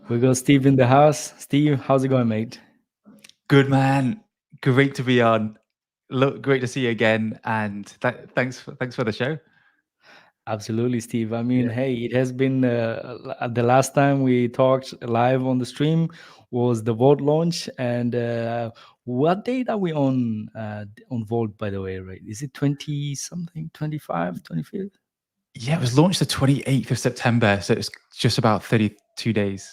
We got Steve in the house. Steve, how's it going, mate? Good man. Great to be on. Look, great to see you again. And thanks for the show. Absolutely, Steve. I mean, Yeah. hey, it has been the last time we talked live on the stream was the Vault launch. And what date are we on Vault, by the way, right? Is it 20 something, 25, 25th? Yeah, it was launched the 28th of September, so it's just about 32 days.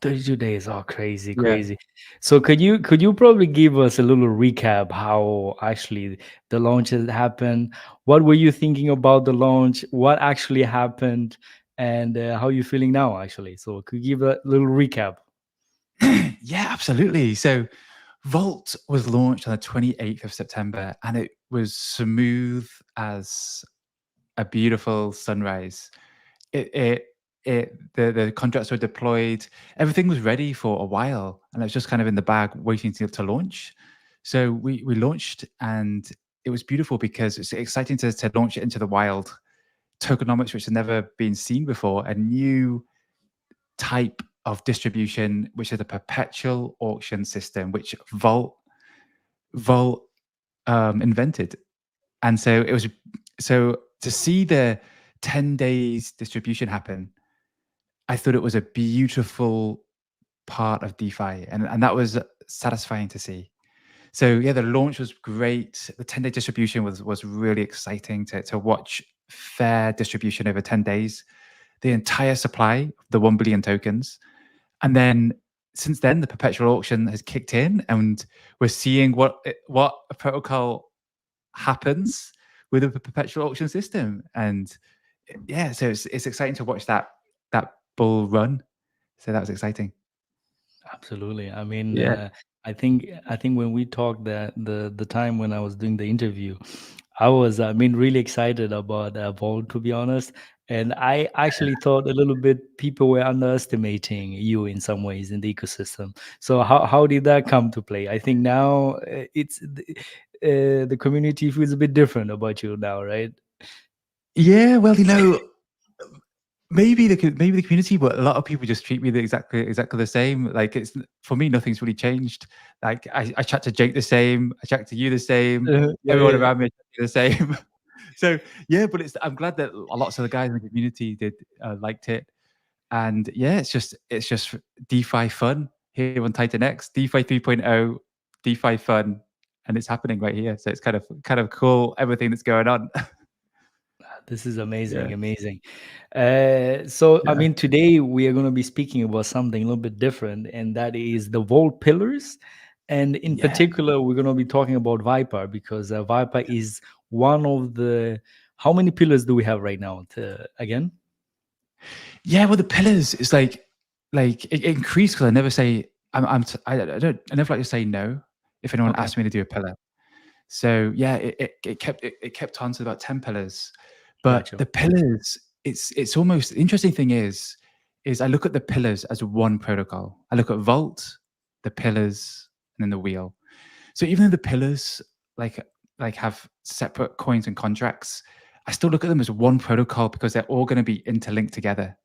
32 days. Oh, crazy, Yeah. crazy. So could you probably give us a little recap how actually the launch has happened? What were you thinking about the launch? What actually happened? And how you feeling now, actually? So could you give a little recap? Yeah, absolutely. So Vault was launched on the 28th of September and it was smooth as a beautiful sunrise. It the contracts were deployed. Everything was ready for a while, and it was just kind of in the bag, waiting to launch. So we launched, and it was beautiful because it's exciting to launch it into the wild. Tokenomics, which had never been seen before, a new type of distribution, which is a perpetual auction system, which Vault invented. And so it was so to see the 10 days distribution happen, I thought it was a beautiful part of DeFi, and that was satisfying to see. So yeah, the launch was great. The 10-day distribution was really exciting to watch fair distribution over 10 days. The entire supply, the 1 billion tokens. And then since then, the perpetual auction has kicked in, and we're seeing what a protocol happens with a perpetual auction system. And yeah, so it's exciting to watch that bull run. So that was exciting. Absolutely. I mean, Yeah. I think when we talked the time when I was doing the interview, I was really excited about Vault, to be honest. And I actually thought a little bit people were underestimating you in some ways in the ecosystem. So how did that come to play? I think now the community feels a bit different about you now, right? Yeah, well, maybe the community, but a lot of people just treat me exactly the same. Like it's for me, nothing's really changed. Like I chat to Jake the same, I chat to you the same, Yeah, everyone yeah. around me the same. So yeah, but I'm glad that lots of the guys in the community did liked it, and yeah, it's just DeFi fun here on Titan X, DeFi 3.0, DeFi fun, and it's happening right here. So it's kind of cool everything that's going on. This is amazing, Yeah, amazing. So, I yeah, mean, today we are going to be speaking about something a little bit different, and that is the Vault pillars. And in yeah. particular, we're going to be talking about Vyper because Vyper is one of the. How many pillars do we have right now? Again? Yeah, well, the pillars is like it increased because I never say I don't I never like to say no if anyone Okay, asks me to do a pillar. So yeah, it kept on to about 10 pillars. But gotcha. the pillars, it's almost the interesting thing is I look at the pillars as one protocol. I look at Vault, the pillars, and then the wheel. So even though the pillars like have separate coins and contracts, I still look at them as one protocol because they're all going to be interlinked together.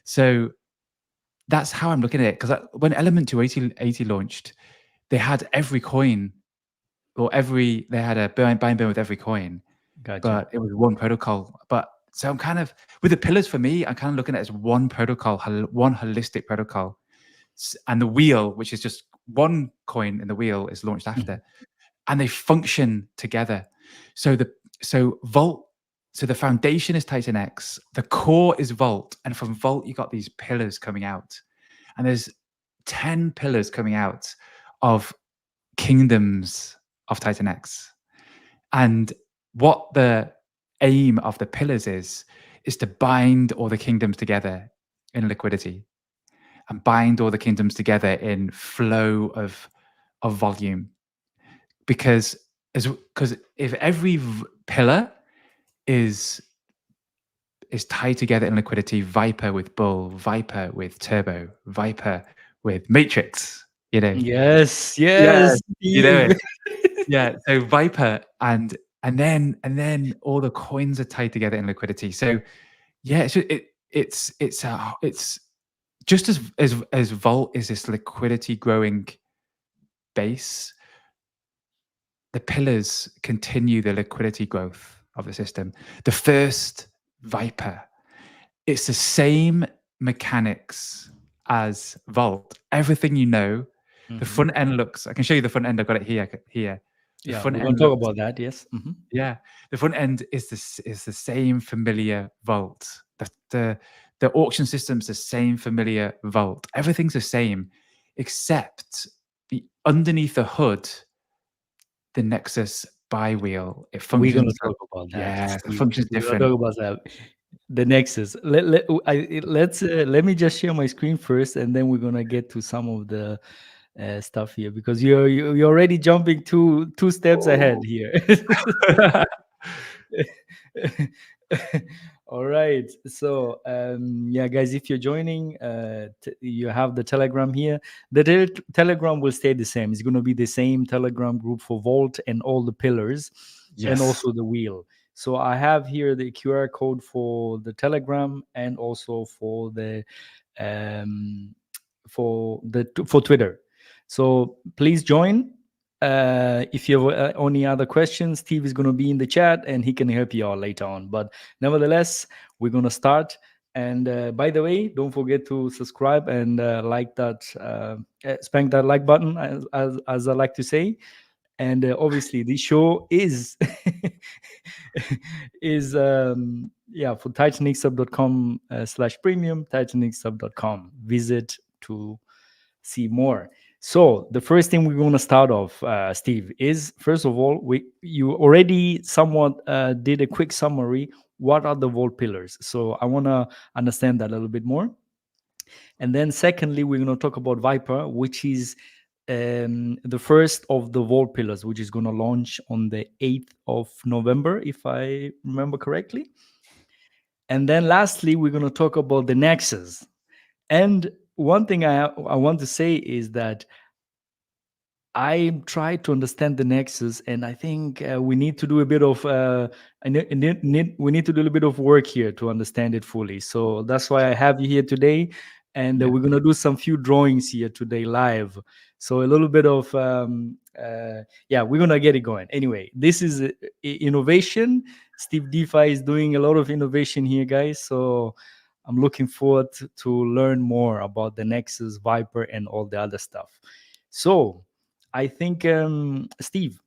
So that's how I'm looking at it. Because when Element 280 launched, they had every coin or they had a buy and burn with every coin, Gotcha. but it was one protocol. But so I'm kind of with the pillars for me, I'm kind of looking at it as one protocol, one holistic protocol. And the wheel, which is just one coin in the wheel, is launched Mhm. after, and they function together. So Vault. So the foundation is Titan X, the core is Vault, and from Vault you got these pillars coming out. And there's 10 pillars coming out of kingdoms of Titan X. And what the aim of the pillars is to bind all the kingdoms together in liquidity and bind all the kingdoms together in flow of volume. Because if every pillar is tied together in liquidity, Vyper with Bull, Vyper with Turbo, Vyper with Matrix, you know. Yes, Yeah, yes, you know Steve. it. Yeah, so Vyper and then all the coins are tied together in liquidity. So yeah, it's just as Vault is this liquidity growing base, the pillars continue the liquidity growth of the system. The first, Vyper, it's the same mechanics as Vault. Everything you know, the Hmm. front end looks. I can show you the front end. I've got it here. Here, the Yeah, front we're gonna end talk looks. about that. Yes. Hmm. Yeah, the front end is the same familiar Vault. The auction system's the same familiar Vault. Everything's the same, except the underneath the hood, the Nexus buy wheel. It We're gonna functions. talk about that, Yeah, it Steve. functions We're gonna different. talk about that. The Nexus. Let me just share my screen first, and then we're gonna get to some of the stuff here because you're already jumping two steps ahead Oh. here. All right. So, yeah, guys, if you're joining, you have the Telegram here. The Telegram will stay the same. It's going to be the same Telegram group for Vault and all the pillars and Yes. also the wheel. So I have here the QR code for the Telegram and also um, for Twitter. So please join. If you have any other questions, Steve is going to be in the chat and he can help you out later on. But nevertheless, we're going to start. And by the way, don't forget to subscribe and like that, spank that like button, as I like to say. And obviously, this show is is yeah, for titanixsub.com slash premium, titanixsub.com. Visit to see more. So the first thing we're going to start off, Steve, is first of all, you already somewhat did a quick summary. What are the vault pillars? So I want to understand that a little bit more. And then secondly, we're going to talk about Vyper, which is the first of the vault pillars, which is going to launch on the 8th of November, if I remember correctly. And then lastly, we're going to talk about the Nexus. And one thing I want to say is that I try to understand the Nexus, and I think we need to do a bit of we need to do a bit of work here to understand it fully. So that's why I have you here today, and Yeah. we're gonna do some few drawings here today live. So a little bit of yeah, we're gonna get it going. Anyway, this is innovation. Steve DeFi is doing a lot of innovation here, guys. So I'm looking forward to learn more about the Nexus, Viper, and all the other stuff. So I think, Steve,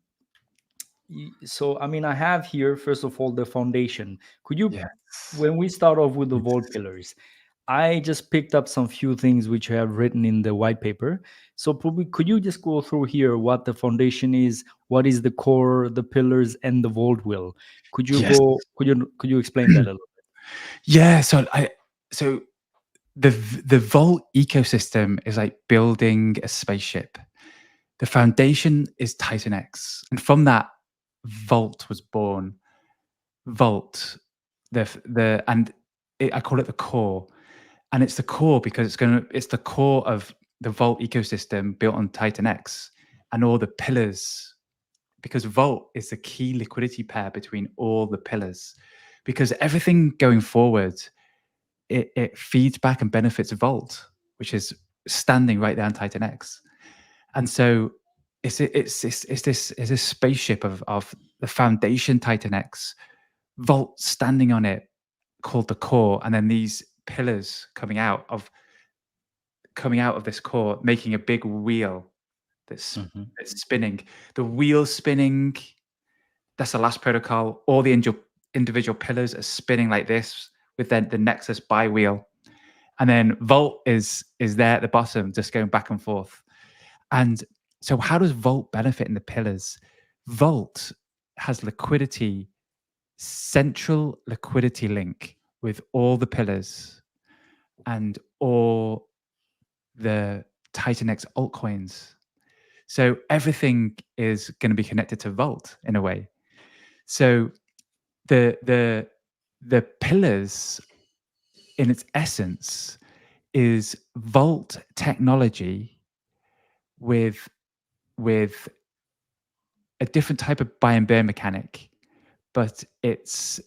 so I mean, I have here, first of all, the foundation. Could you, Yes. when we start off with the Yes. vault pillars, I just picked up some few things which I have written in the white paper. So probably, could you just go through here what the foundation is, what is the core, the pillars, and the vault will? Could you Yes. go, could you explain that a little Yeah. So the Vault ecosystem is like building a spaceship. The foundation is Titan X, and from that, Vault was born. Vault, and I call it the core, and it's the core because it's the core of the Vault ecosystem built on Titan X and all the pillars. Because Vault is the key liquidity pair between all the pillars. Because everything going forward, it feeds back and benefits Vault, which is standing right there on Titan X. And so it's this spaceship of the foundation Titan X, Vault standing on it, called the core, and then these pillars coming out of this core, making a big wheel that's bit? Hmm. that's spinning. The wheel spinning, that's the last protocol. All the individual pillars are spinning like this with the Nexus buy wheel. And then Vault is there at the bottom, just going back and forth. And so how does Vault benefit in the pillars? Vault has liquidity, central liquidity link with all the pillars and all the Titan X altcoins. So everything is going to be connected to Vault in a way. So the pillars in its essence is Vault technology with with a different type of buy and bear mechanic, but it's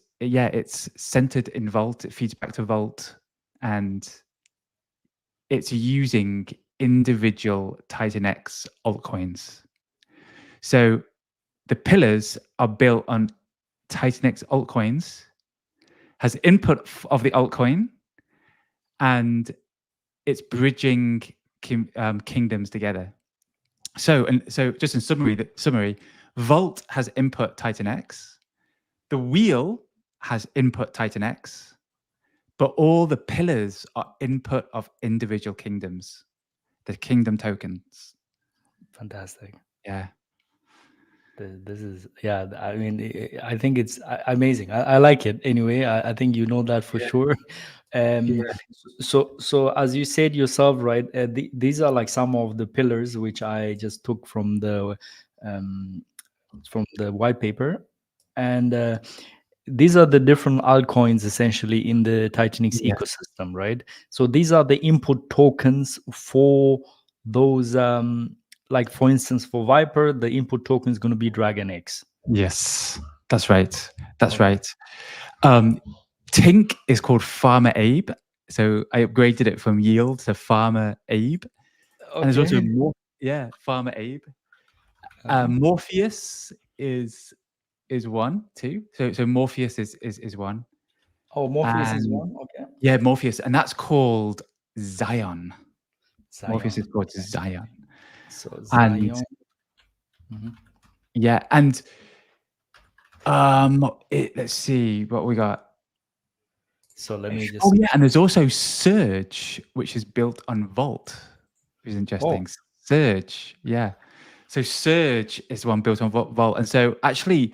centered in Vault. It feeds back to Vault, and it's using individual Titan X altcoins. So the pillars are built on Titan X altcoins, has input of the altcoin, and it's bridging kingdoms together. So just in summary, Vault has input Titan X, the wheel has input Titan X, but all the pillars are input of individual kingdoms, the kingdom tokens. Fantastic. Yeah. This is, yeah. I mean, I think it's amazing. I like it anyway. I think you know that for Yeah. sure. Um, Yeah. so as you said yourself, right? These are like some of the pillars which I just took um, from the white paper, and these are the different altcoins essentially in the Titanix Yes. ecosystem, right? So these are the input tokens for those. Like for instance, for Vyper, the input token is going to be Dragon X. Yes. That's right. That's Okay. right. Um, Tink is called Farmer Abe. So I upgraded it from Yield to Farmer Abe. And there's also Okay. Farmer Abe. Uh-huh. Morpheus is one too. So Morpheus is one. Oh, Morpheus is And one. Okay. yeah, Morpheus, and that's called Zion. Morpheus is Zion. called Okay. Zion. So And Zion. Mhm. yeah, and let's see what we got. So let me Oh just. yeah, and there's also Surge, which is built on Vault, which is Oh, interesting. Surge, yeah. So Surge is one built on Vault, and so actually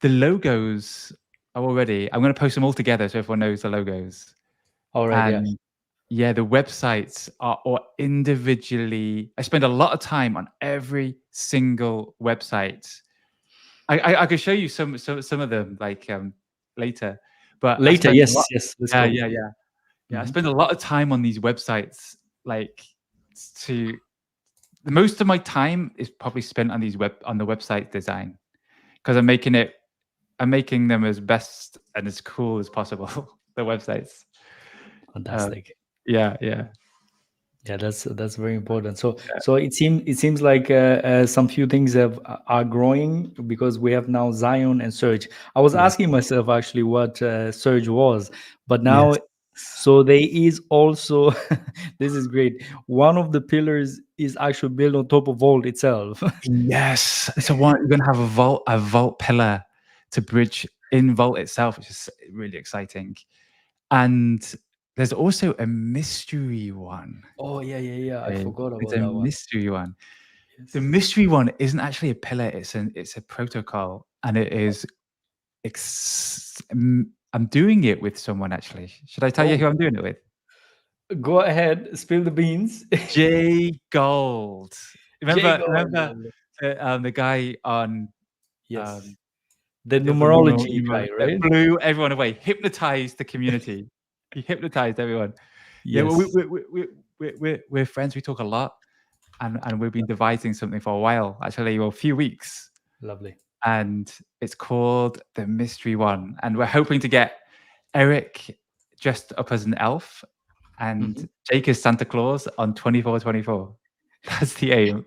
the logos are already. I'm going to post them all together so everyone knows the logos. all right. Yeah. And yeah, the websites are all individually. I spend a lot of time on every single website. I could show you some of them like later, but I Later. spend a Yes. lot. Yes. Let's Yeah, go. yeah, yeah, yeah. I Mhm. spend a lot of time on these websites. Like to the most of my time is probably spent on on the website design because I'm making them as best and as cool as possible. The websites. Uh, Fantastic. yeah, yeah, Yeah, that's very important. So it seems like some few things are growing because we have now Zion and Surge. I was yeah. asking myself actually what Surge was, but now Yes. so there is also this is great. One of the pillars is actually built on top of Vault itself. Yes. So one, you're gonna have a vault pillar to bridge in Vault itself, which is really exciting. And there's also a mystery one. Oh yeah, yeah, yeah. I Okay. forgot There's about a that one. mystery one. The Yes. mystery one isn't actually a pillar, it's a protocol. And it is I'm doing it with someone actually. Should I tell you Oh, who I'm doing it with? go ahead, spill the beans. Jay Gold. Jago. Remember the guy on Yes. um The the numerology guy, that right? blew everyone away, hypnotized the community. He hypnotized everyone. Yeah, well, Yes. we're friends. We talk a lot, and we've been devising something for a while, actually, well, a few weeks, Lovely. and it's called the Mystery One, and we're hoping to get Eric dressed up as an elf and Mhm. Jake is Santa Claus on 24/24. That's the aim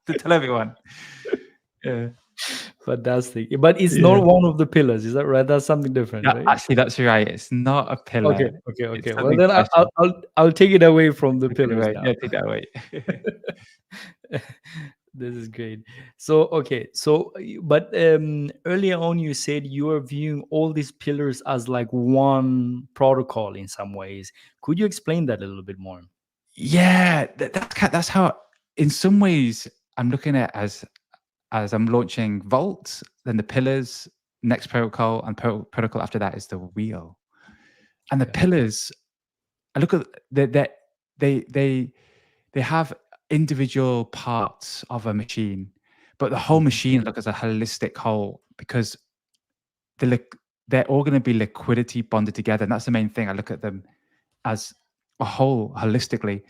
to tell everyone. Yeah. Fantastic. But it's Yeah. not one of the pillars, is that right? That's something different, Yeah, right? actually, that's right. It's not a Okay, pillar. okay, It's okay. Well, something then special. I'll take it away from the Take it pillars away. now. Yeah, take that away. This is great. So, okay. So, but earlier on, you said you are viewing all these pillars as like one protocol in some ways. Could you explain that a little bit more? Yeah, that's how. In some ways, I'm looking at as I'm launching Vault, then the pillars, next protocol, and protocol after that is the wheel. And the Okay. pillars, I look at they they they have individual parts of a machine, but the whole Mhm. machine look as a holistic whole because they're all going to be liquidity bonded together, and that's the main thing. I look at them as a whole holistically,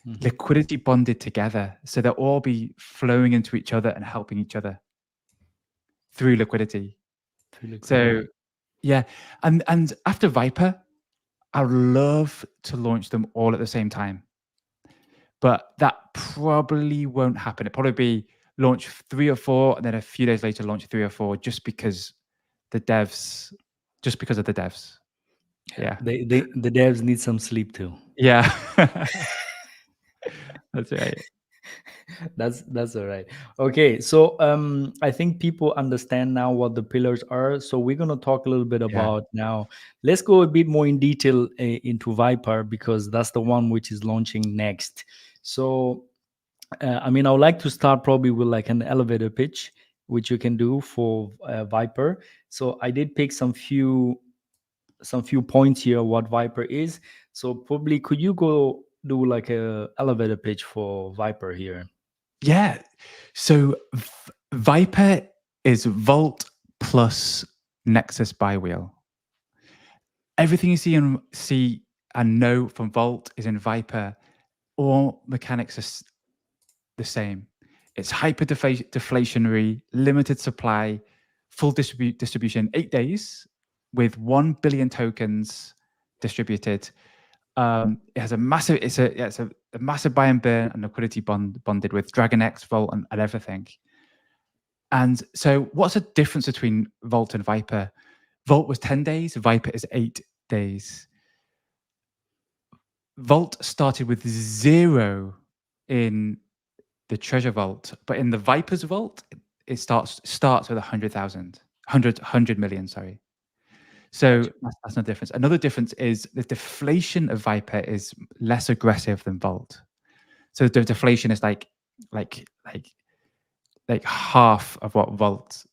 Mhm. liquidity bonded together, so they'll all be flowing into each other and helping each other through liquidity. Through So liquidity. yeah, and after Vyper, I'd love to launch them all at the same time, but that probably won't happen. It'll probably be launch 3 or 4, and then a few days later launch 3 or 4, the devs, just because of the devs. Yeah, Yeah. the devs need some sleep too. Yeah. That's right. That's all right. Okay, so I think people understand now what the pillars are. So we're gonna talk a little bit Yeah. about now. Let's go a bit more in detail into Vyper because that's the one which is launching next. So I mean, I would like to start probably with like an elevator pitch, which you can do for Vyper. So I did pick some few points here what Vyper is. So probably could you go do like a elevator pitch for Vyper here? Yeah. So Vyper is Vault plus Nexus Bywheel. Everything you see and know from Vault is in Vyper. All mechanics are the same. It's deflationary, limited supply, full distribution, 8 days with 1 billion tokens distributed. It has a massive, it's a massive buy and burn and liquidity bonded with Dragon X, Vault, and everything. And so, what's the difference between Vault and Vyper? Vault was 10 days, Vyper is 8 days. Vault started with 0 in the treasure vault, but in the Vyper's vault, it starts with 100,000, 100 million, sorry. So Gotcha. that's no difference. Another difference is the deflation of Vyper is less aggressive than Vault. So the deflation is like like like half of what Vault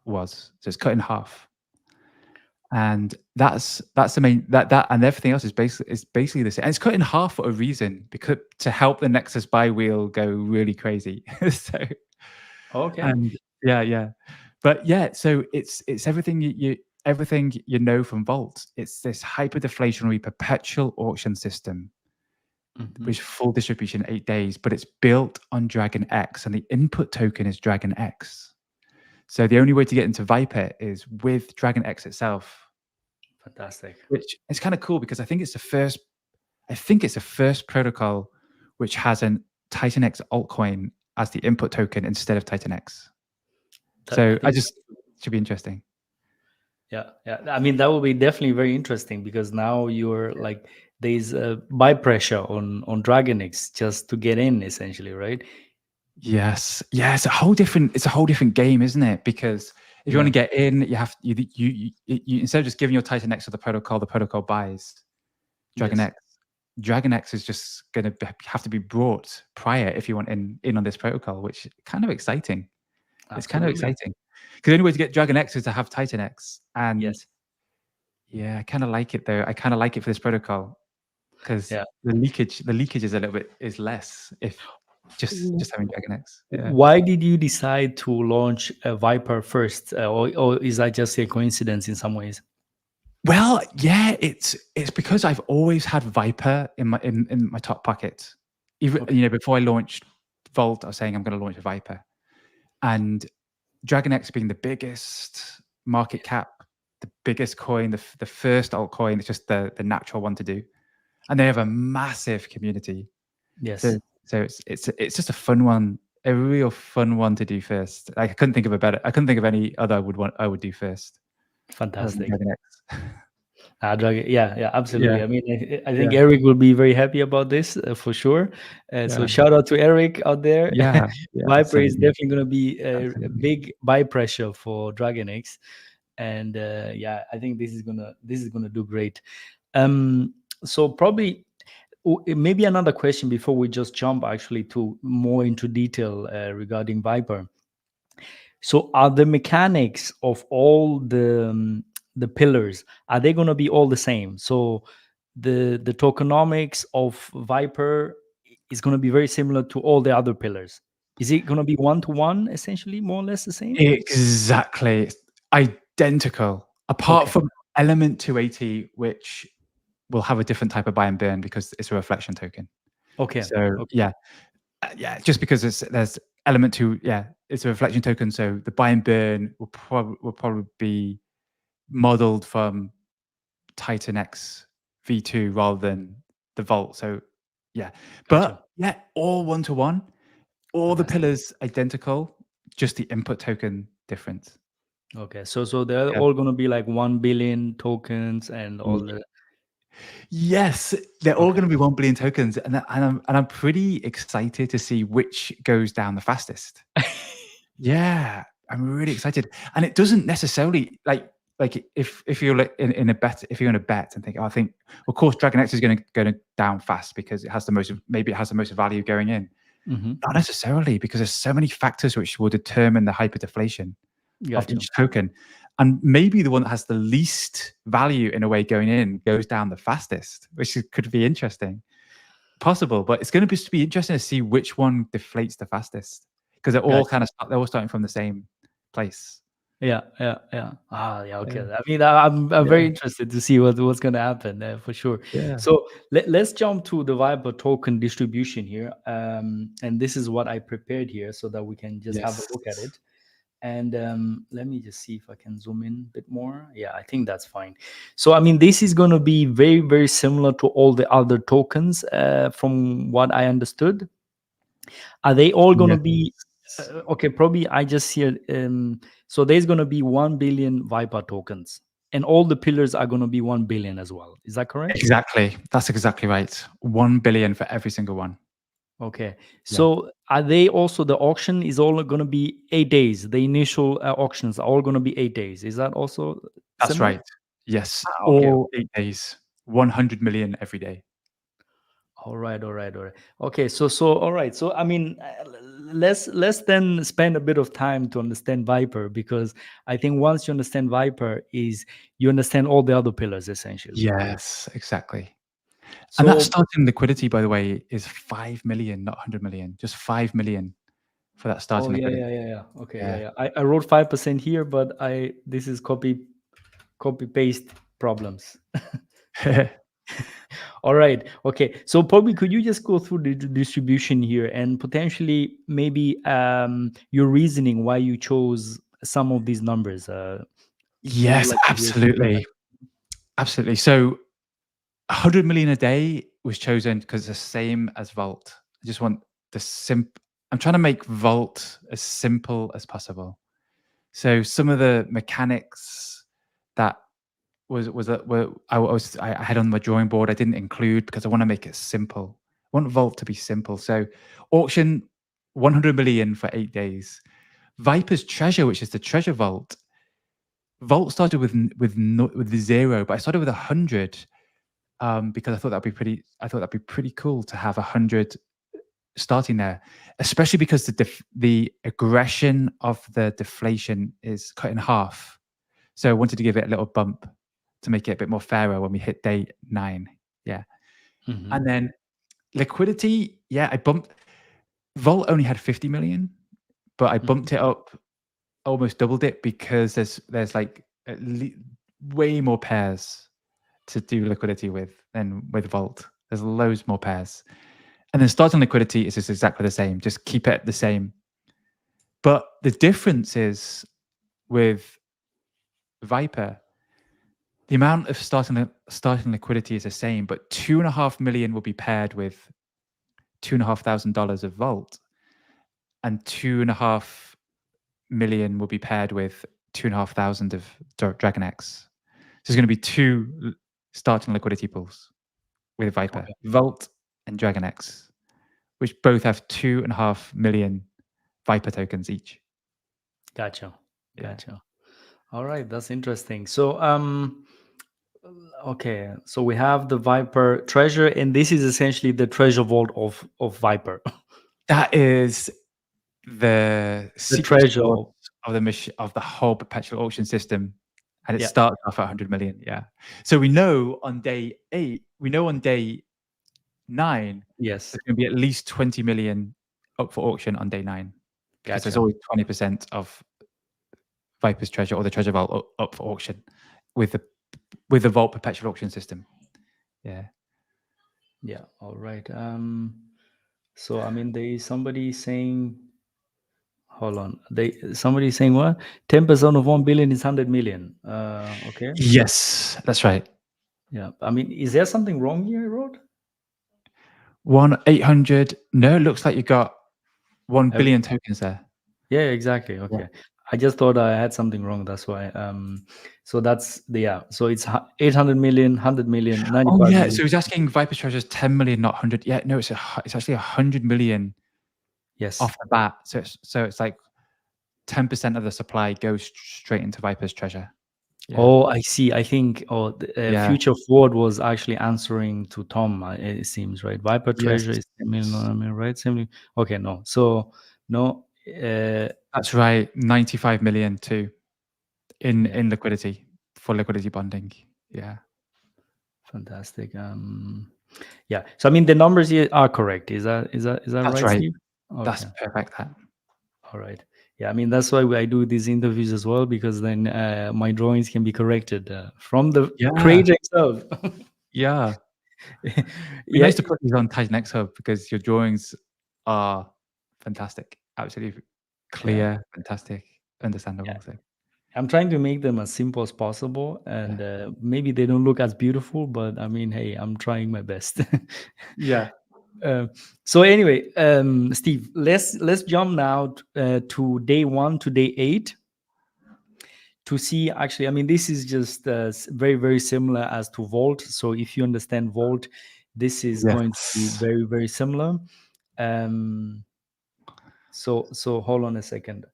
was. So it's cut in half. And that's the main that and everything else is basically the same. And it's cut in half for a reason, because to help the Nexus buy wheel go really crazy. So Okay. and yeah. But yeah, so it's everything everything you know from Vault. It's this hyper deflationary perpetual auction system Mhm. with full distribution 8 days, but it's built on Dragon X, and the input token is Dragon X. So the only way to get into Vyper is with Dragon X itself, Fantastic. which is kind of cool because I think it's the first protocol which has an Titan X altcoin as the input token instead of Titan X. I So I think just should be interesting. yeah. I mean, that will be definitely very interesting because now you're like there's a buy pressure on Dragonix just to get in, essentially, right? Yes. Yeah, it's a whole different game, isn't it? Because if you want to Yeah. get in, you have you instead of just giving your Titan X to the protocol buys Dragon Yes. X. Dragon X is just going to have to be brought prior if you want in on this protocol, which is kind of exciting. It's kind of Absolutely. exciting because the only way to get Dragon X is to have Titan X, and Yes. yeah, I kind of like it though. I kind of like it for this protocol because Yeah. the leakage is a little bit is less if W- just having Dragon X. Yeah. Why did you decide to launch a Viper first, or is that just a coincidence in some ways? Well, yeah, it's because I've always had Vyper in my top pocket. Even Okay. before I launched Vault, I was saying I'm going to launch a Vyper, and Dragon X being the biggest market cap, the biggest coin, the first altcoin. It's just the natural one to do, and they have a massive community. So Yes. so it's just a fun one, a real fun one to do first. Like, I couldn't think of any other I would do first other than Fantastic. Dragon X. Yeah, Yeah, absolutely. I mean, I think yeah, Eric will be very happy about this for sure. So yeah, shout out to Eric out there. yeah, yeah. Viper is Absolutely, definitely going to be a absolutely. big buy pressure for Dragon X, and yeah, I think this is gonna do great. Um, so probably maybe another question before we just jump actually to more into detail regarding Viper. So are the mechanics of all the pillars, are they going to be all the same? So the tokenomics of Viper is going to be very similar to all the other pillars. Is it going to be one to one, essentially, more or less the same? Exactly. It's identical, apart Okay. from element 280, which will have a different type of buy and burn because it's a reflection token. Okay. So Okay. yeah, just because there's element 2, yeah, it's a reflection token, so the buy and burn will probably be modeled from Titan X V2 rather than the Vault. So yeah, Gotcha. but yeah, all one to one, all the Fantastic. pillars identical, just the input token different. Okay. So they're Yeah. all gonna be like 1 billion tokens and all the. Yes, they're all Okay. going to be 1 billion tokens, and I'm pretty excited to see which goes down the fastest. Yeah, I'm really excited, and it doesn't necessarily like if you're like in a bet, if you're in a bet and think, oh, I think, of course, Dragon X is going to go down fast because it has the most, maybe it has the most value going in. Mhm. Not necessarily, because there's so many factors which will determine the hyperdeflation of Gotcha. each token. And maybe the one that has the least value in a way going in goes down the fastest, which could be interesting. Possible, but it's going to be interesting to see which one deflates the fastest, because they're all Gotcha. kind of they're all starting from the same place. Yeah, yeah, yeah. Ah, yeah, okay. Yeah, I mean, I'm very yeah, interested to see what's gonna happen there for sure. yeah. So let's jump to the Viper token distribution here. And this is what I prepared here so that we can just have a Yes. look at it. And let me just see if I can zoom in a bit more. Yeah, I think that's fine. So I mean, this is gonna be very, very similar to all the other tokens, from what I understood. Are they all gonna Yes. be okay? Probably I just see it. So there's gonna be 1 billion Viper tokens, and all the pillars are gonna be 1 billion as well. Is that correct? Exactly. That's exactly right. 1 billion for every single one. Okay. Yeah, So are they also the auction is all gonna be 8 days? The initial auctions are all gonna be 8 days. Is that also that's similar? right. Yes, Ah, okay. all 8 days, 100 million every day. All right, all right, all right. Okay, so all right. So I mean, let's then spend a bit of time to understand Viper, because I think once you understand Viper, is you understand all the other pillars essentially. Yes, exactly. And that So starting liquidity, by the way, is 5 million, not 100 million, just 5 million for that oh starting yeah, liquidity. yeah, yeah, yeah. Okay, yeah, Yeah. yeah. I wrote 5% here, but I this is copy paste problems. All right. Okay. So probably could you just go through the distribution here and potentially maybe your reasoning why you chose some of these numbers? We would Yes, like to hear some feedback. absolutely. Absolutely. So 100 million a day was chosen because it's the same as Vault. I just want the I'm trying to make Vault as simple as possible. So some of the mechanics that were I had on my drawing board, I didn't include because I want to make it simple. I want Vault to be simple. So auction 100 million for 8 days. Viper's treasure, which is the treasure vault. Vault started with zero, but I started with 100 because I thought that'd be pretty. I thought that'd be pretty cool to have 100 starting there, especially because the aggression of the deflation is cut in half. So I wanted to give it a little bump to make it a bit more fairer when we hit day 9. Yeah. Hmm. And then liquidity, yeah, I bumped Volt only had 50 million, but I Hmm. bumped it up, almost doubled it, because there's like way more pairs to do liquidity with than with Volt. There's loads more pairs. And then starting liquidity is just exactly the same. Just keep it the same. But the difference is with Viper, the amount of starting liquidity is the same, but 2.5 million will be paired with $2,500 of Vault, and 2.5 million will be paired with 2,500 of Dragon X. So there's going to be two starting liquidity pools with Viper, Okay. Vault and Dragon X, which both have 2.5 million Viper tokens each. Gotcha. Yeah. Gotcha. All right. That's interesting. So okay. So we have the Viper treasure, and this is essentially the treasure vault of Viper. That is the The secret treasure sauce of, of the whole perpetual auction system, and it yeah. starts off at 100 million. Yeah. So we know on day 8, we know on day 9, Yes. there's going to be at least 20 million up for auction on day 9, because there's Gotcha. always 20% of Viper's treasure or the treasure vault up for auction with the vault perpetual auction system. Yeah. Yeah. All right. So I mean, there is somebody saying, hold on. Somebody saying what? 10% of 1 billion is 100 million. Okay. Yes, that's right. Yeah. I mean, is there something wrong here, I wrote? 1/800. No, it looks like you got 1 Have- billion tokens there. Yeah, exactly. Yeah. Okay. I just thought I had something wrong. That's why. So that's the, yeah. So it's 800 million, 100 million, Oh 95 yeah. million. So he's asking Viper Treasure's 10 million, not 100. Yeah, no, it's actually 100 million Yes. off the bat. So it's like 10% of the supply goes straight into Viper's treasure. Yeah. Oh, I see. I think, Yeah. Future Forward was actually answering to Tom, it seems, right? Vyper Yes. Treasure is 10 million, right? Simply. Okay, no. So, no. That's right. 95 million too Yeah, in liquidity for liquidity bonding. Yeah. fantastic. Yeah. So, I mean, the numbers here are correct. Is that That's right, right. Steve? That's Okay. perfect. That. All right. Yeah, I mean, that's why I do these interviews as well, because then my drawings can be corrected from the Yeah. creator itself. Yeah. Be Yeah, nice to put these on Titan X Hub because your drawings are fantastic. Absolutely yeah, clear, fantastic, yeah. understandable. So I'm trying to make them as simple as possible, yeah. and maybe they don't look as beautiful, but I mean, hey, I'm trying my best. Yeah. Uh, so anyway, Steve, let's jump now to day 1 to day 8 to see. Actually, I mean, this is just very very similar as to Vault. So if you understand Vault, this is going to be Yes. very very similar. Um, so hold on a second.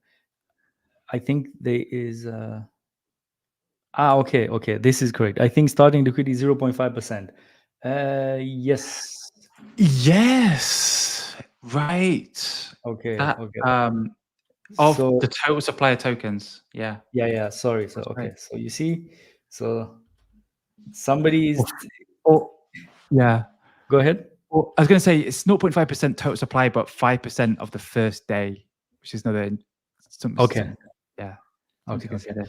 I think there is. Okay, okay. This is correct. I think starting liquidity 0.5%. Yes. Yes. Right. Okay, That okay. of So the total supply of tokens. Yeah. yeah, yeah. Sorry. So That's okay. right. So you see, so somebody Or, is. or yeah. Go ahead. Well, I was going to say it's 0.5% total supply, but 5% of the first day, which is another Okay, something. Yeah, something to okay, okay. consider.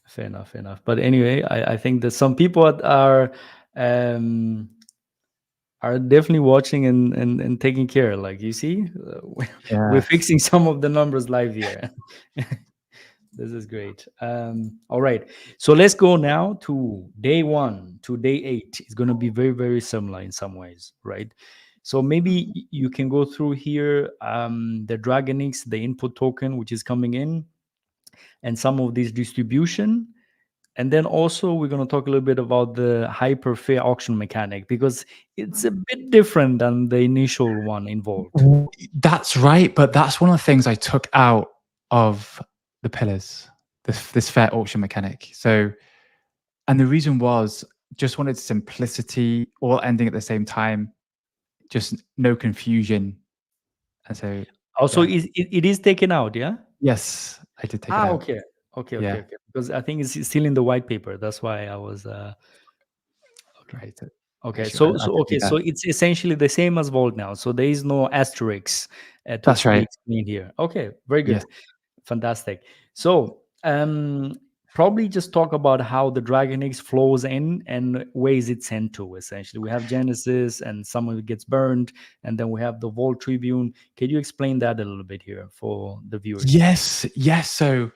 Fair enough, fair enough. But anyway, I think that some people um are definitely watching and taking care. Like you see, we're Yes. fixing some of the numbers live here. This is great. All right. So let's go now to day 1 to day 8. It's going to be very, very similar in some ways, right? So maybe you can go through here the Dragonix, the input token, which is coming in, and some of this distribution. And then also we're going to talk a little bit about the hyper fair auction mechanic because it's a bit different than the initial one involved. That's right, but that's one of the things I took out of the pillars, this fair auction mechanic. So, and the reason was just wanted simplicity, all ending at the same time, just no confusion. And so, Also, yeah, it is taken out, yeah? yes, I did take it out. Okay. Okay, okay, Yeah, okay. Because I think it's still in the white paper. That's why I was okay. right. Okay. Actually, I did Okay, read that. so it's essentially the same as Vault now. So there is no asterisks That's to be right. explained here. Okay, very Yes. good. Fantastic. So, probably just talk about how the Dragonix flows in and where is it sent to. Essentially, we have Genesis, and some of it gets burned, and then we have the Vault Tribune. Can you explain that a little bit here for the viewers? Yes, yes. So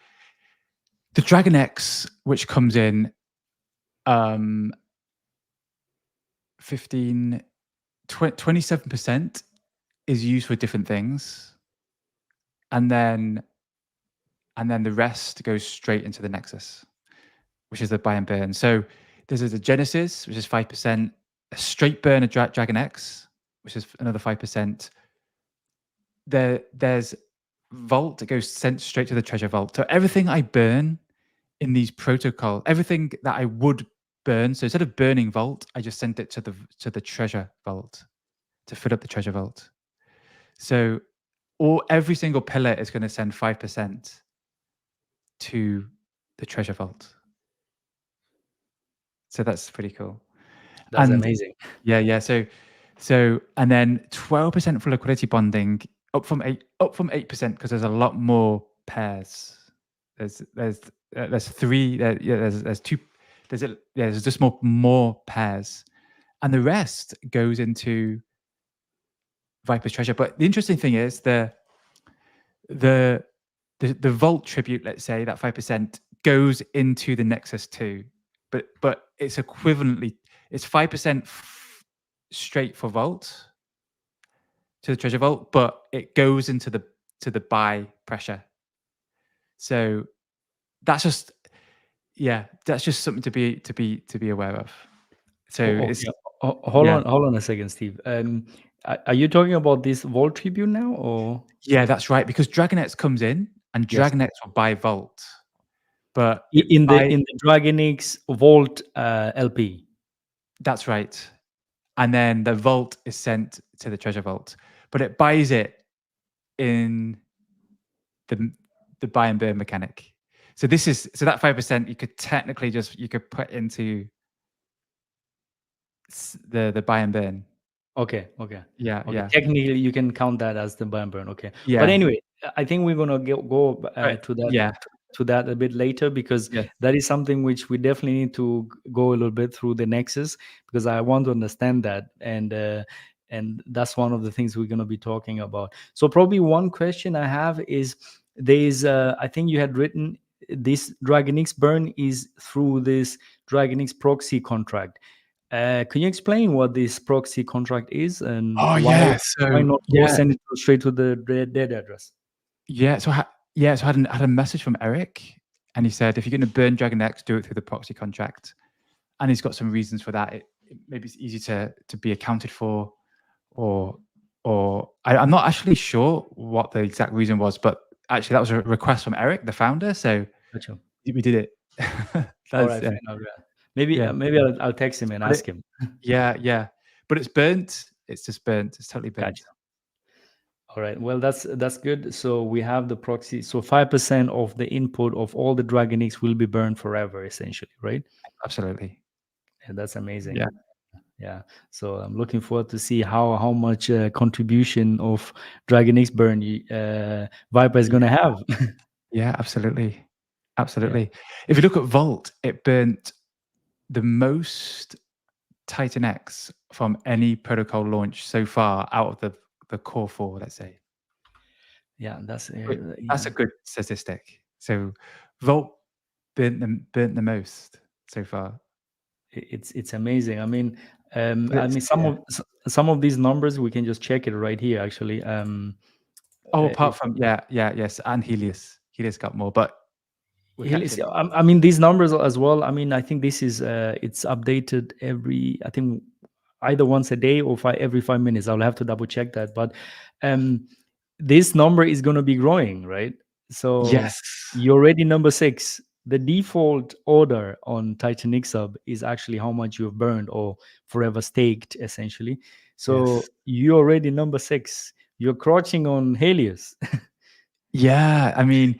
the Dragon X, which comes in 15, 27% is used for different things. And then the rest goes straight into the Nexus, which is the buy and burn. So there's a Genesis, which is 5%, a straight burn of Dragon X, which is another 5%. There's Vault that goes sent straight to the treasure vault. So everything I burn in these protocol, everything that I would burn. So instead of burning Vault, I just sent it to the treasure vault to fill up the treasure vault. So every single pillar is going to send 5% to the treasure vault. So that's pretty cool. That's And amazing. yeah. So and then 12% for liquidity bonding, up from 8% because there's a lot more pairs. There's three. There's two. There's just more pairs, and the rest goes into Viper's treasure. But the interesting thing is the the vault tribute, let's say that 5% goes into the Nexus too, but it's equivalently. it's 5% straight for Vault to the treasure vault, but it goes into the buy pressure. So that's just that's just something to be aware of. So it's Okay. yeah Hold on a second, Steve. Are you talking about this Vault Tribune now, or yeah that's right because Dragonex comes in and yes, Dragonex will buy Vault, but it buy in the Dragonix Vault LP? that's right, and then the Vault is sent to the treasure vault, but it buys it in the the buy and burn mechanic. So this is so that 5% you could technically just you could put into the buy and burn. Okay, okay, Yeah, okay. yeah, Technically, you can count that as the burn. Okay, but yeah. anyway, I think we're gonna go But to that yeah, a bit later, because yes, that is something which we definitely need to go a little bit through the Nexus, because I want to understand that, and that's one of the things we're gonna be talking about. So probably one question I have is, there's I think you had written this Dragonix burn is through this Dragonix proxy contract. Can you explain what this proxy contract is, and oh, why yeah, so not go yeah, send it straight to the dead address? yeah, so so I had a message from Eric, and he said, "If you're gonna burn Dragon X, do it through the proxy contract." And he's got some reasons for that. Maybe it's easy to be accounted for, or I'm not actually sure what the exact reason was, but actually that was a request from Eric, the founder, so Gotcha. we did it. All That's right, fair enough. Yeah. Maybe yeah, maybe I'll text him and but it ask him. yeah, but it's burnt. It's just burnt. It's totally burnt. Gotcha. All right. Well, that's good. So we have the proxy. So 5% of the input of all the Dragonix will be burned forever, essentially, right? Absolutely. And that's Yeah. amazing. Yeah. So I'm looking forward to see how much contribution of Dragonix burn Viper is Yeah. gonna have. Yeah, absolutely. Yeah. Absolutely. If you look at Vault, it burnt the most Titan X from any protocol launch so far out of the core 4, let's say. Yeah. That's That's yeah. a good statistic. So Vault burnt the most so far. It's amazing. But I it's mean, yeah. some of these numbers we can just check it right here. Actually, Oh, apart if from yes, and Helios. Helios got more, but we can actually I mean, these numbers as well. I mean, I think this is it's updated I think either once a day or every 5 minutes. I'll have to double check that, but um, this number is going to be growing, right? So yes. you're already number 6. The default order on Titanic sub is actually how much you've burned or forever staked, essentially. Yes. So you're already number 6. You're crouching on Helios. Yeah, I mean,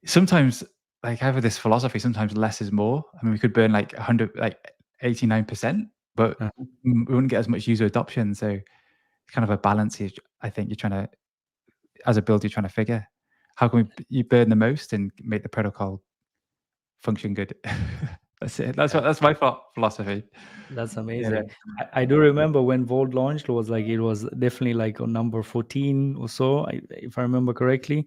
sometimes, like, I have this philosophy, sometimes less is more. I mean, we could burn, like, 100 like, 89%, but we wouldn't get as much user adoption, so it's kind of a balance I think you're trying to as a build, you're trying to figure. How can you burn the most and make the protocol function good? That's it. That's my philosophy. That's Yeah. amazing. I do remember when Vault launched, it was definitely like on number 14 or so, if I remember correctly,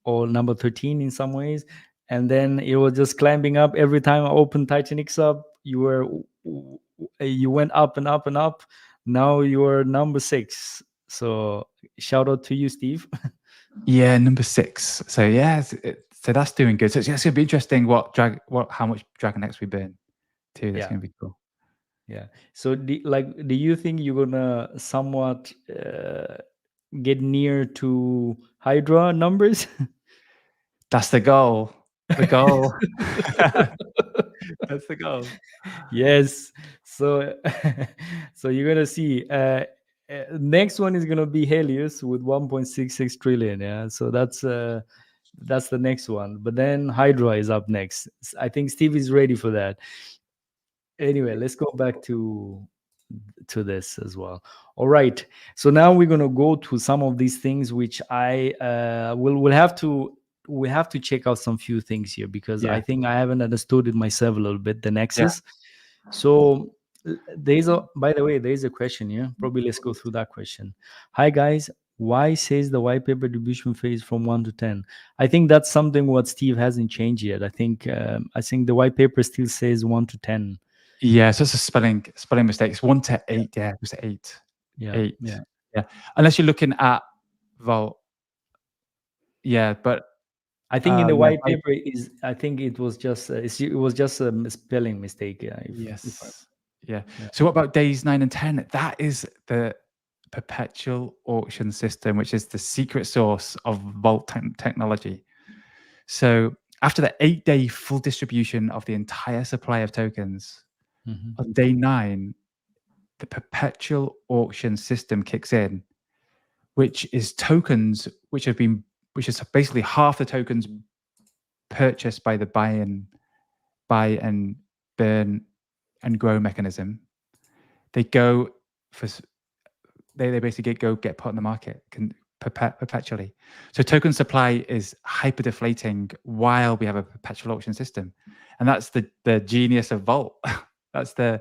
or number 13 in some ways. And then it was just climbing up every time I opened Titanic up. You went up and up and up. Now you're number 6. So shout out to you, Steve. Yeah, number 6. So, yeah, so that's doing good. So it's gonna be interesting how much Dragon X we burn too. That's Yeah. gonna be cool. Yeah. So do you think you're gonna somewhat get near to Hydra numbers? That's the goal. The goal. That's the goal. Yes. So so you're gonna see next one is gonna be Helios with 1.66 trillion. Yeah. So that's the next one. But then Hydra is up next. I think Steve is ready for that. Anyway, let's go back to this as well. All right. So now we're gonna go to some of these things which I will have to we have to check out some few things here, because I Yeah. think I haven't understood it myself a little bit, the Yeah. Nexus. So there's a by the way, there's a question here. Probably let's go through that question. Hi guys, why says the white paper distribution phase from 1 to 10? I think that's something what Steve hasn't changed yet. I think the white paper still says 1 to 10. Yeah, so it's a spelling mistake. It's 1 to 8. Yeah, it was 8. Yeah, 8. yeah. Yeah. Unless you're looking at Vault. Yeah, but I think in the yeah, white paper is. I think it was just. It was just a spelling mistake. Yeah. If I, yes. Yeah. yeah. So what about days 9 and 10? That is the perpetual auction system, which is the secret source of Vault technology. So after the 8-day full distribution of the entire supply of tokens, Mhm. on day 9, the perpetual auction system kicks in, which is tokens which is basically half the tokens purchased by the buy and burn and grow mechanism. They go for they basically get put on the market perpetually. So token supply is hyper deflating while we have a perpetual auction system, and that's the genius of Vault. That's the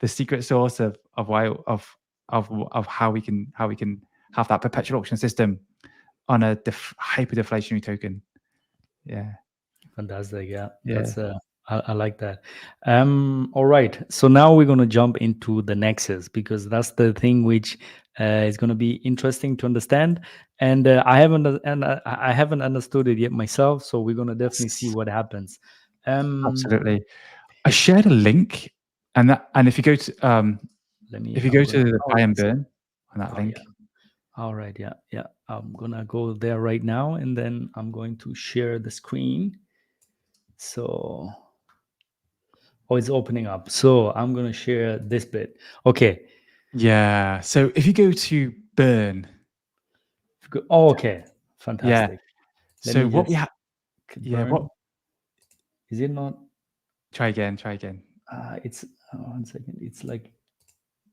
secret source of why of how we can have that perpetual auction system on a hyper deflationary token. Yeah, Fantastic. Yeah, yeah, that's. I like that. All right. So now we're gonna jump into the Nexus because that's the thing which is gonna be interesting to understand. And I haven't understood it yet myself. So we're gonna definitely see yes, what happens. Um, absolutely. I shared a link, and if you go to Let me. if you I'm go gonna. to the Oh buy and yes. burn on that Oh yeah. link. All right. Yeah. Yeah. I'm gonna go there right now, and then I'm going to share the screen. So, oh, it's opening up. So I'm gonna share this bit. Okay. Yeah. So if you go to burn, Oh, okay. yeah. Fantastic. Let So me what we just have, yeah. What? burn. Is it not? Try again. Try again. It's 1 second. It's like,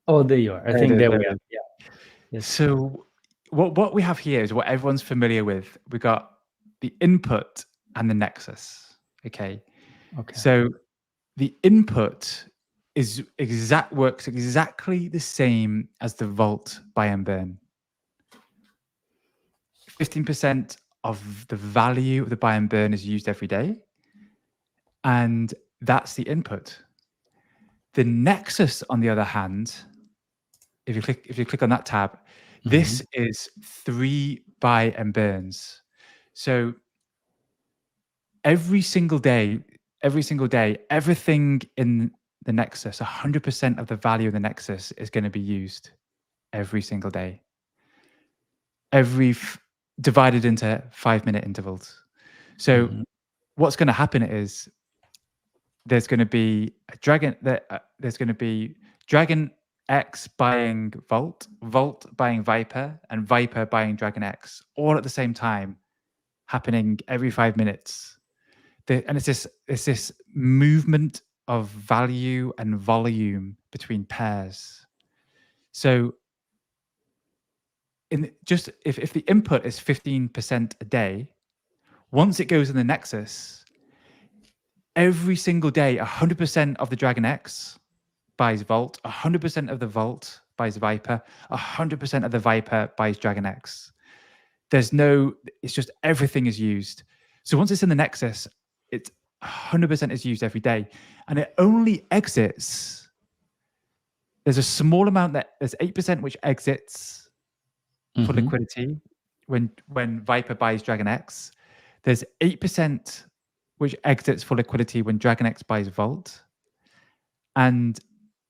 oh, there you are. I There it think is. there There we it are. is. Yeah. Yes. So what we have here is what everyone's familiar with. We got the input and the nexus. Okay. Okay. So the input works exactly the same as the vault buy and burn. 15% of the value of the buy and burn is used every day, and that's the input. The nexus, on the other hand, if you click on that tab, this Mhm. is 3 buy and burns. So every single day, everything in the nexus, 100% of the value of the nexus is going to be used every single day. Divided into 5-minute intervals. So Mhm. what's going to happen is there's going to be there's going to be Dragon X buying Vault, Vault buying Vyper, and Vyper buying Dragon X, all at the same time, happening every 5 minutes. And it's this movement of value and volume between pairs. So if the input is 15% a day, once it goes in the Nexus, every single day, 100% of the Dragon X buys Vault, 100% of the Vault buys Vyper, 100% of the Vyper buys Dragon X. It's just everything is used. So once it's in the Nexus, it's 100% is used every day. And it only exits, there's a small amount there's 8% which exits for Mhm. liquidity when Vyper buys Dragon X. There's 8% which exits for liquidity when Dragon X buys Vault. And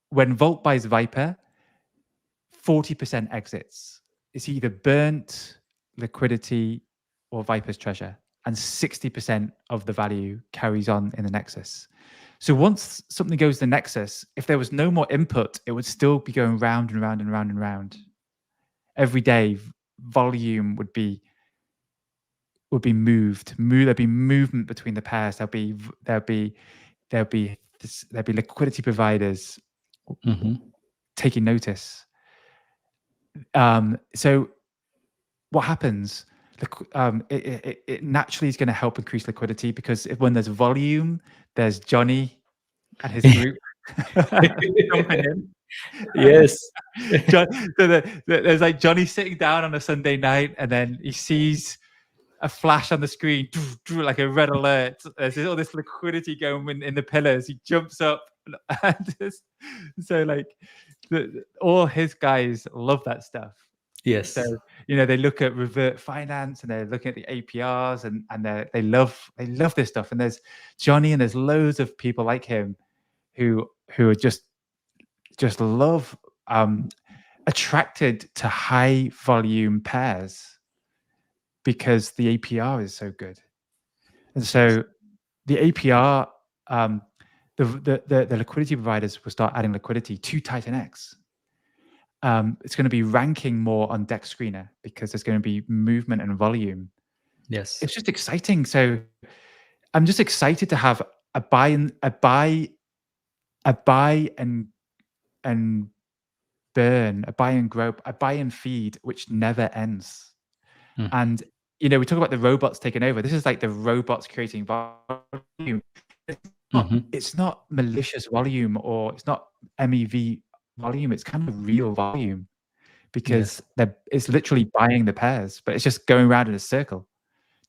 when Vault buys Vyper, 40% exits. It's either burnt, liquidity, or Vyper's treasure. And 60% of the value carries on in the Nexus. So once something goes to the Nexus, if there was no more input, it would still be going round and round and round and round. Every day, volume would be moved. There'd be movement between the pairs. There'll be liquidity providers Mhm. taking notice. So what happens? It naturally is going to help increase liquidity because when there's volume, there's Johnny and his group jumping in. Yes. John, there's like Johnny sitting down on a Sunday night, and then he sees a flash on the screen, like a red alert. There's all this liquidity going in the pillars. He jumps up, And so like all his guys love that stuff. So Yes. they look at revert finance and they're looking at the APRs and they love this stuff. And there's Johnny and there's loads of people like him who are just love attracted to high volume pairs because the APR is so good. And Yes. so the APR, the liquidity providers will start adding liquidity to Titan X. It's going to be ranking more on Dex Screener because there's going to be movement and volume. Yes. It's just exciting. So I'm just excited to have a buy and burn, a buy and grow, a buy and feed, which never ends. Mm. And we talk about the robots taking over. This is like the robots creating volume. It's not malicious volume or it's not MEV volume. It's kind of real volume because Yes. it's literally buying the pairs, but it's just going around in a circle.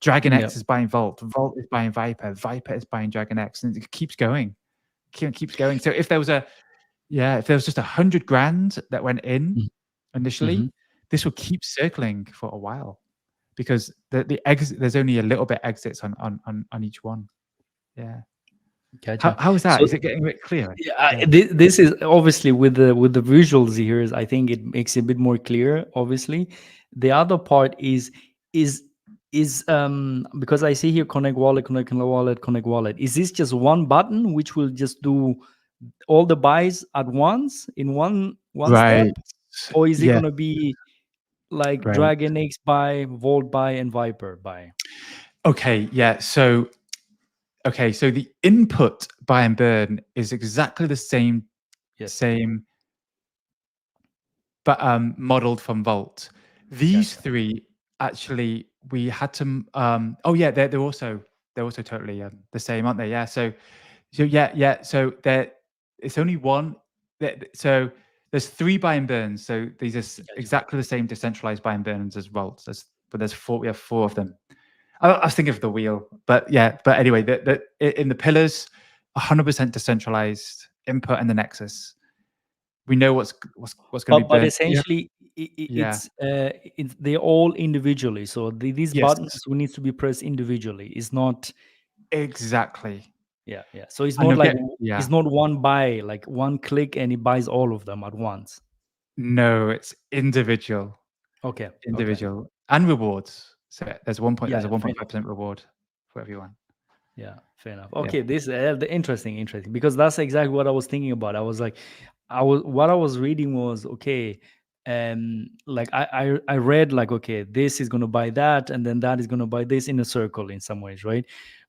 Dragon Yeah. X is buying Volt. Volt is buying Vyper. Vyper is buying Dragon X, and it keeps going. Keeps going. So if there was just 100 grand that went in initially, Mm-hmm. this will keep circling for a while because the exit, there's only a little bit exits on each one. Yeah. Gotcha. How is that? So Is it getting a bit clearer? yeah, Yeah. this is obviously with the visuals here. I think it makes it a bit more clear. Obviously, the other part is because I see here connect wallet, connect wallet, connect wallet. Is this just one button which will just do all the buys at once in one step, Right. or is it Yeah. gonna be like Right. Dragon X buy, Volt buy, and Viper buy? Okay. Yeah. So the input buy and burn is exactly the same, Yes, but modeled from Volt. These gotcha. three actually we had to. Oh yeah, they're also totally the same, aren't they? Yeah. So yeah. So it's only one. So there's 3 buy and burns. So these are Gotcha. exactly the same decentralized buy and burns as Volt. But there's 4. We have 4 of them. I was thinking of the wheel, but yeah. But anyway, in the pillars, 100% decentralized input and the Nexus. We know what's going to be But burnt. Yeah. essentially, Yeah. it's they're all individually. So these Yes. buttons will need to be pressed individually. It's not, Exactly. yeah. So it's And not they'll like get. Yeah. it's not one buy, like one click, and it buys all of them at once. No, it's individual. Okay, okay, Individual and rewards. So there's a yeah, fair 1.5% reward for everyone. Yeah, fair enough. Yeah. Okay, this the interesting, because that's exactly what I was thinking about. I was like, what I was reading was okay, like I read like okay, this is gonna buy that, and then that is gonna buy this in a circle in some ways, right?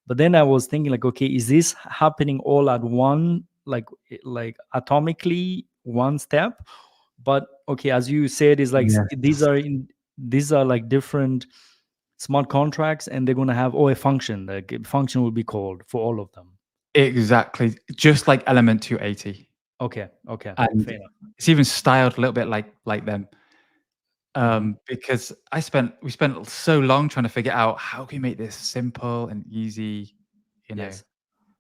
But then I was thinking like, okay, is this happening all at one, like atomically one step? But okay, as you said, is like Yes. these are like different smart contracts, and they're going to have a function. Like a function will be called for all of them. Exactly. Just like Element 280. Okay, okay, And fair enough. it's even styled a little bit like them. Hmm. Because we spent so long trying to figure out how can we make this simple and easy, you know, Yes.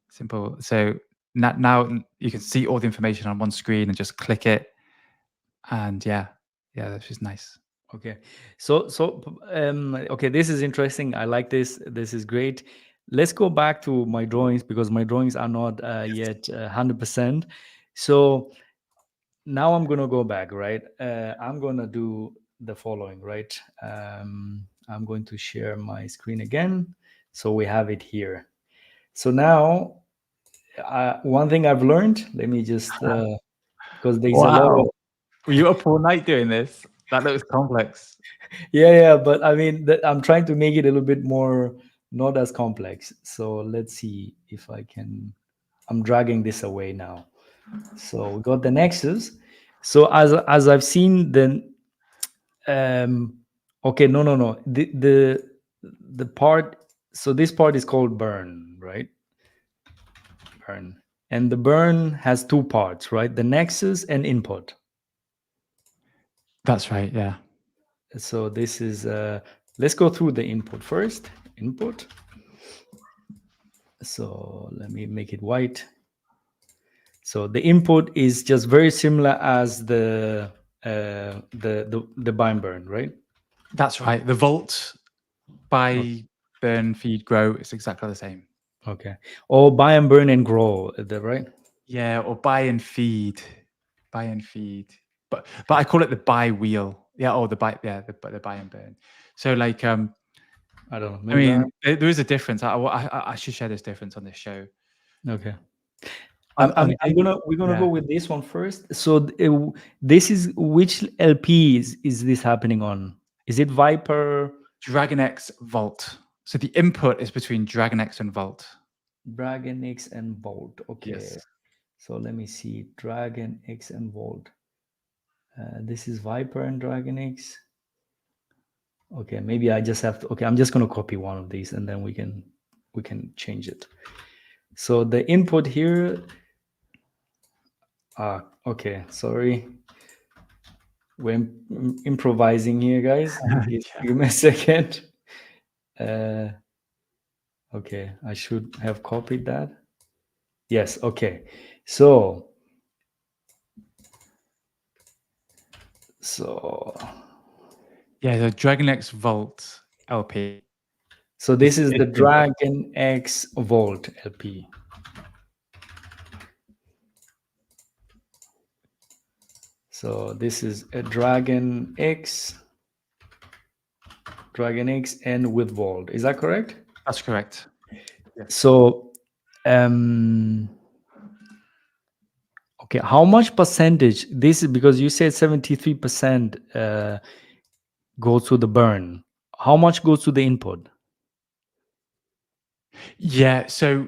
simple. So now you can see all the information on one screen and just click it. And yeah, that's just nice. Okay. Okay, this is interesting. I like this. This is great. Let's go back to my drawings because my drawings are not yet 100%. So now I'm gonna go back, right? I'm gonna do the following, right? I'm going to share my screen again, so we have it here. So now, one thing I've learned, let me just because there's a lot of Wow. Were you up all night doing this? That looks complex. yeah, but I mean, I'm trying to make it a little bit more not as complex. So let's see if I can. I'm dragging this away now. So we got the Nexus. So as I've seen, then okay, no. The part. So this part is called burn, right? Burn, and the burn has two parts, right? The Nexus and input. That's right. Yeah. So this is let's go through the input first. Input. So let me make it white. So the input is just very similar as the buy and burn, right? That's right. The vault, buy, burn, feed, grow, it's exactly the same. Okay. Or buy and burn and grow, is that right? Yeah, or buy and feed. Buy and feed. But I call it the buy wheel. Yeah, or the buy, yeah, the buy and burn. So like I don't know. I Maybe mean, there is a difference. I should share this difference on this show. okay. On day, We're gonna yeah, go with this one first. So this is which LP is this happening on? Is it Vyper, Dragon X Vault. So the input is between Dragon X and Vault. Dragon X and Volt? Okay. Yes. So let me see. Dragon X and Volt. This is Vyper and Dragon X. Okay, maybe I just have to. Okay, I'm just gonna copy one of these and then we can change it. So the input here. Okay, sorry. We're improvising here, guys. Give me a second. Okay, I should have copied that. Yes, okay. So Yeah, the Dragon X Vault LP. so this is the Dragon X Volt LP. So this is a Dragon X and with Volt. Is that correct? That's correct. Yes. So okay, how much percentage? This is because you said 73% goes to the burn. How much goes to the input? Yeah, so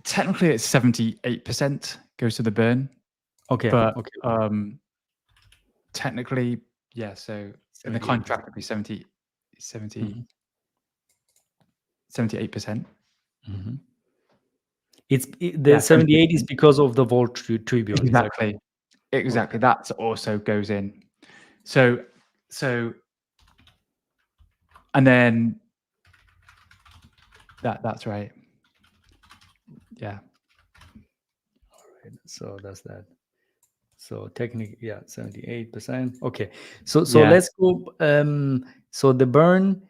technically it's 78% goes to the burn. Okay. But okay. Technically, yeah, so in the contract it'd be 78%. Mm-hmm. The 78 is because of the Volt Tribune. Exactly. Exactly. Okay. That also goes in. So and then that's right. Yeah. All right. So that's that. So technically, yeah, 78%. Okay. So Yeah. let's go. So the burn.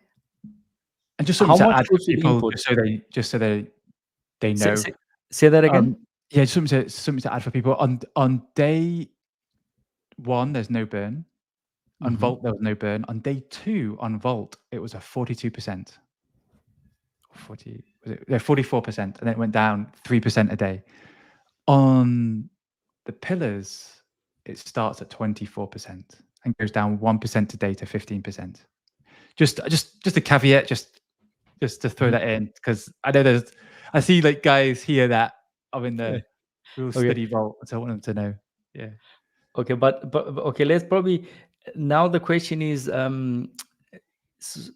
And just How something to much add for goes to the people, input? just so they know. Say that again. Yeah, just something to add for people. On day 1, there's no burn. On Vault, there was no burn. On day 2, on Vault, it was a 42%. 44%, and then it went down 3% a day. On the pillars, it starts at 24% and goes down 1% a day to 15%. Just a caveat, just to throw that in, because I know I see like guys here that are in the real study Vault, so I want them to know. Yeah. Okay, but okay, let's probably now the question is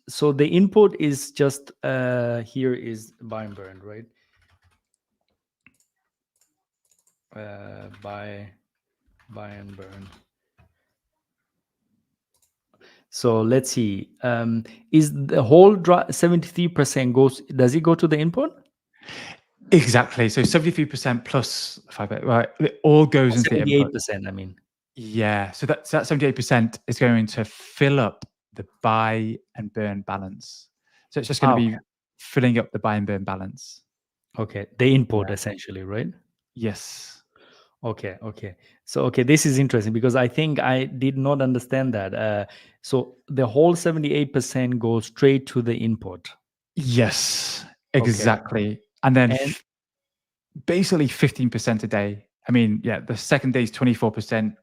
so the input is just here is buy and burn, right? Buy and burn. So let's see. Is the whole 73% goes? Does it go to the input? Exactly. So 73% plus 5, right? It all goes into the input. 78%. I mean. Yeah. So that 78% is going to fill up the buy and burn balance. So it's just going to be filling up the buy and burn balance. Okay, the input essentially, right? Yes. Okay. So this is interesting because I think I did not understand that. So the whole 78% goes straight to the input. Yes, exactly. And then basically 15% a day. I mean, yeah, the second day is 24%,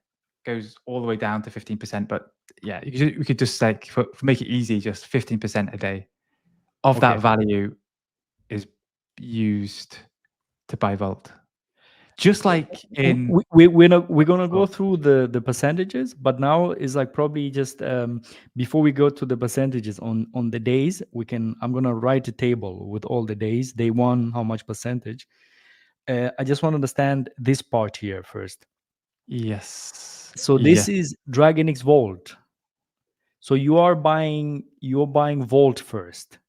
goes all the way down to 15%. But yeah, we could just like for make it easy, just 15% a day of that value is used to buy Vault. Just like in we're gonna go through the percentages, but now is like probably just before we go to the percentages on the days, I'm gonna write a table with all the days. Day 1, how much percentage? I just want to understand this part here first. Yes. So this is Dragon X Vault. So you're buying Vault first.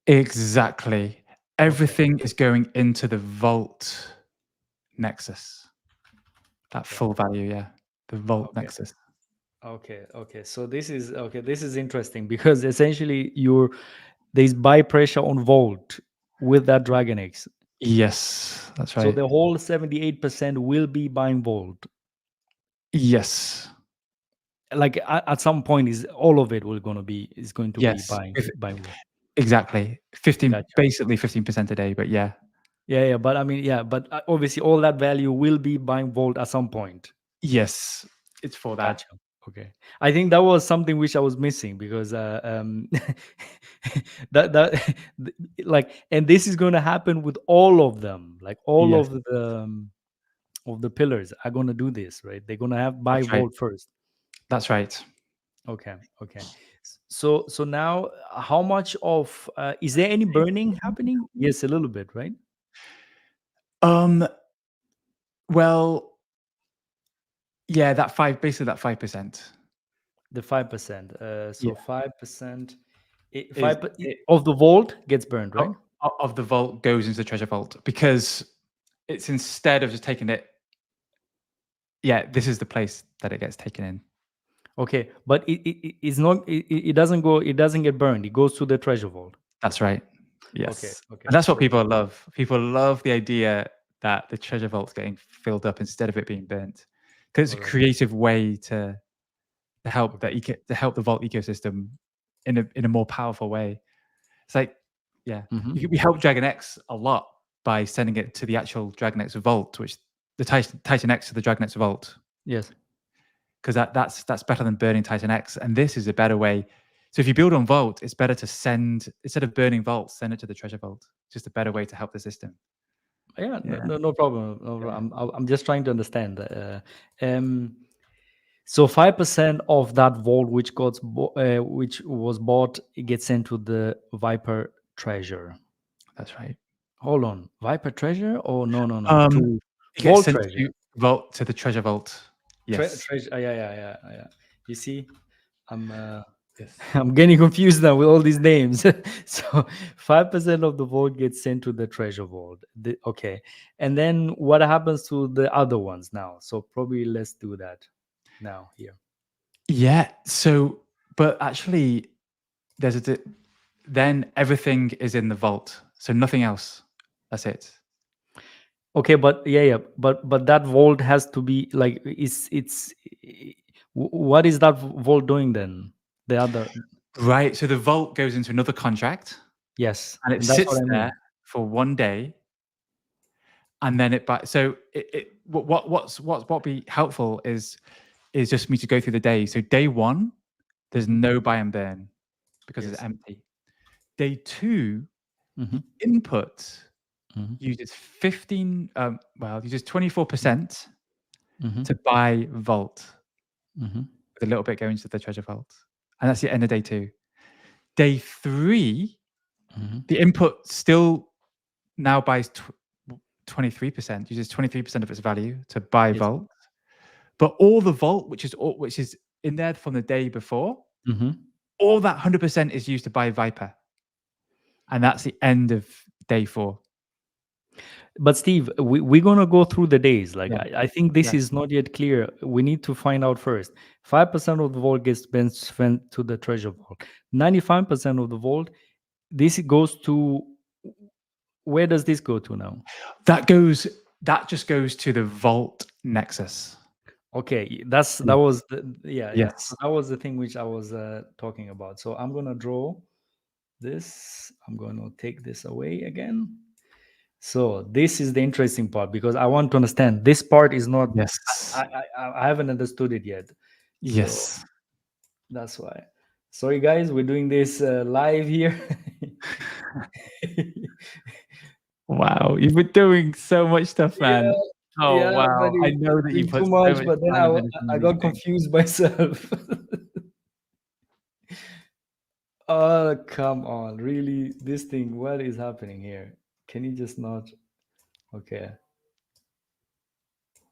Exactly. Everything is going into the Vault Nexus. That Okay. full value, yeah. The Vault Okay. Nexus. Okay. So this is okay. This is interesting because essentially there's buy pressure on Volt with that Dragon X. Yes, that's So right. the whole 78% will be buying Volt. Yes. Like at some point, is all of it will gonna be is going to be Yes. buying Volt. Exactly. 15, Gotcha. basically 15% a day, but yeah. Yeah. But I mean, yeah. But obviously, all that value will be buying Volt at some point. Yes. It's for that. Gotcha. Okay. I think that was something which I was missing because that like, and this is going to happen with all of them. Like all Yes, of the pillars are going to do this, right? They're going to have buy that's right. Volt first. That's right. Okay. So now, how much of is there any burning happening? Yes, a little bit, right? Um, well, yeah, basically that 5% The 5%. yeah, So 5%, is 5 it of the Volt gets burned, o right? of the vault goes into the treasure vault because it's instead of just taking it yeah, this is the place that it gets taken in. Okay, but it's not. It doesn't go. It doesn't get burned. It goes to the treasure vault. That's right. Okay. Yes. Okay. And that's what people Perfect. love. People love the idea that the treasure vault's getting filled up instead of it being burnt. 'Cause All it's a right. creative way to help Okay. to help the vault ecosystem in a more powerful way. It's like, yeah, Mm-hmm. we help Dragon X a lot by sending it to the actual Dragon X vault, which the Titan X to the Dragon X vault, Yes. because that's better than burning Titan X, and this is a better way. So if you build on Vault, it's better to send instead of burning Vault, send it to the Treasure Vault. It's just a better way to help the system. Yeah. No, Yeah, no problem. No, yeah. I'm just trying to understand. Um. So 5% of that vault which was bought, it gets sent to the Viper treasure. That's right. Hold on, Viper treasure or no Um, to it gets Vault sent treasure. to Vault to the Treasure Vault. Yes. Treasure. Yeah. You see, I'm. Yes. I'm getting confused now with all these names. So 5% of the vote gets sent to the treasure vault. Okay. And then what happens to the other ones now? So probably let's do that now here. Yeah. So, but actually, there's then everything is in the vault. So nothing else. That's it. Okay, but yeah. But that vault has to be like what is that vault doing then? The other Right. So the vault goes into another contract yes, and it and that's sits what I there mean. for 1 day, and then so what be helpful is just me to go through the day. So day one, there's Mhm. no buy and burn because it's Yes. empty. Day two, Mhm. the input Mhm. uses 24% Mhm. to buy Vault, Mhm. with a little bit going to the treasure vault. And that's the end of day two. Day three, Mhm. the input still now buys 23%, uses 23% of its value to buy Yes. Vault. But all the Vault, which is in there from the day before, Mhm. all that 100% is used to buy Vyper. And that's the end of day four. But Steve, we're gonna go through the days. Like Yeah. I think this Yeah. is not yet clear. We need to find out first. 5% of the vault gets spent to the treasure vault. 95% of the vault, this goes to where does this go to now? That just goes to the Vault Nexus. Okay, Yeah. that was yeah. So Yes. that was the thing which I was talking about. So I'm gonna draw this. I'm gonna take this away again. So this is the interesting part because I want to understand. This part is not. Yes. I haven't understood it yet. So Yes. that's why. Sorry, guys, we're doing this live here. Wow. You've been doing so much stuff, Yeah, man. Oh, yeah, wow. buddy, I know that you doing put too so much, much but then time and energy I in these got things. confused myself. Oh, come on, really? This thing, what is happening here? Can you just not? Okay,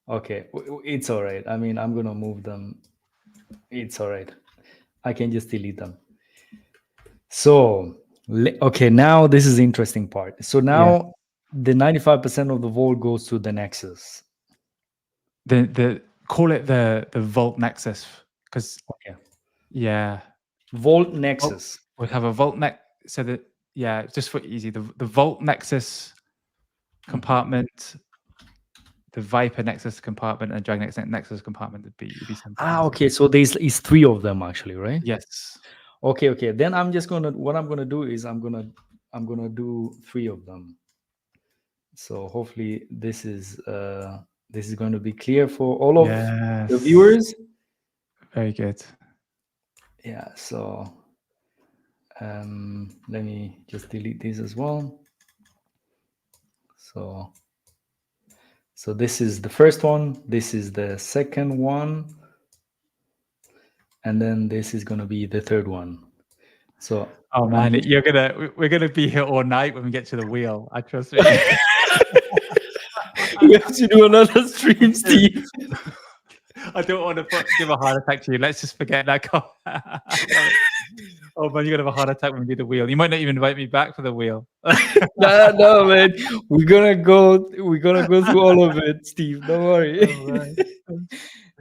okay, it's all right. I mean, I'm gonna move them. It's all right. I can just delete them. So, okay, now this is the interesting part. So Yeah. now the 95% of the vote goes to the Nexus. the call it the Vault Nexus, because Okay. yeah, Vault Vault, Nexus. we'll have a Vault Nex. So that, yeah, just for easy, the Vault Nexus compartment, the Vyper Nexus compartment, and Dragon Nexus compartment would be simple. Okay. So there's is three of them actually, right? Yes. Okay. Then I'm just gonna what I'm gonna do is I'm gonna do three of them. So hopefully this is going to be clear for all of the Yes. viewers. Very good. Yeah. So let me just delete this as well. So this is the first one. This is the second one. And then this is going to be the third one. So Oh man, we're gonna be here all night when we get to the wheel. I trust me. we have to do another stream, Steve. I don't want to give a heart attack to you. Let's just forget that comment. Oh man, you're gonna have a heart attack when we do the wheel. You might not even invite me back for the wheel. No, man. We're gonna go through all of it, Steve. Don't worry. Oh,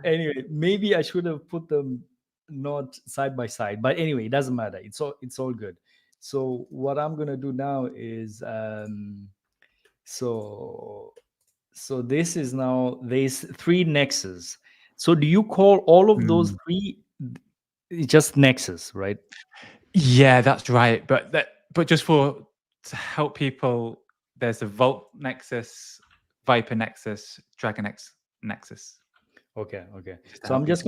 Anyway, maybe I should have put them not side by side, but anyway, it doesn't matter. It's all good. So what I'm gonna do now is so this is now there's three nexus. So do you call all of those three just nexus, right? Yeah, that's right. But just to help people, there's the Vault Nexus, Vyper Nexus, Dragon Nexus. Okay. So I'm just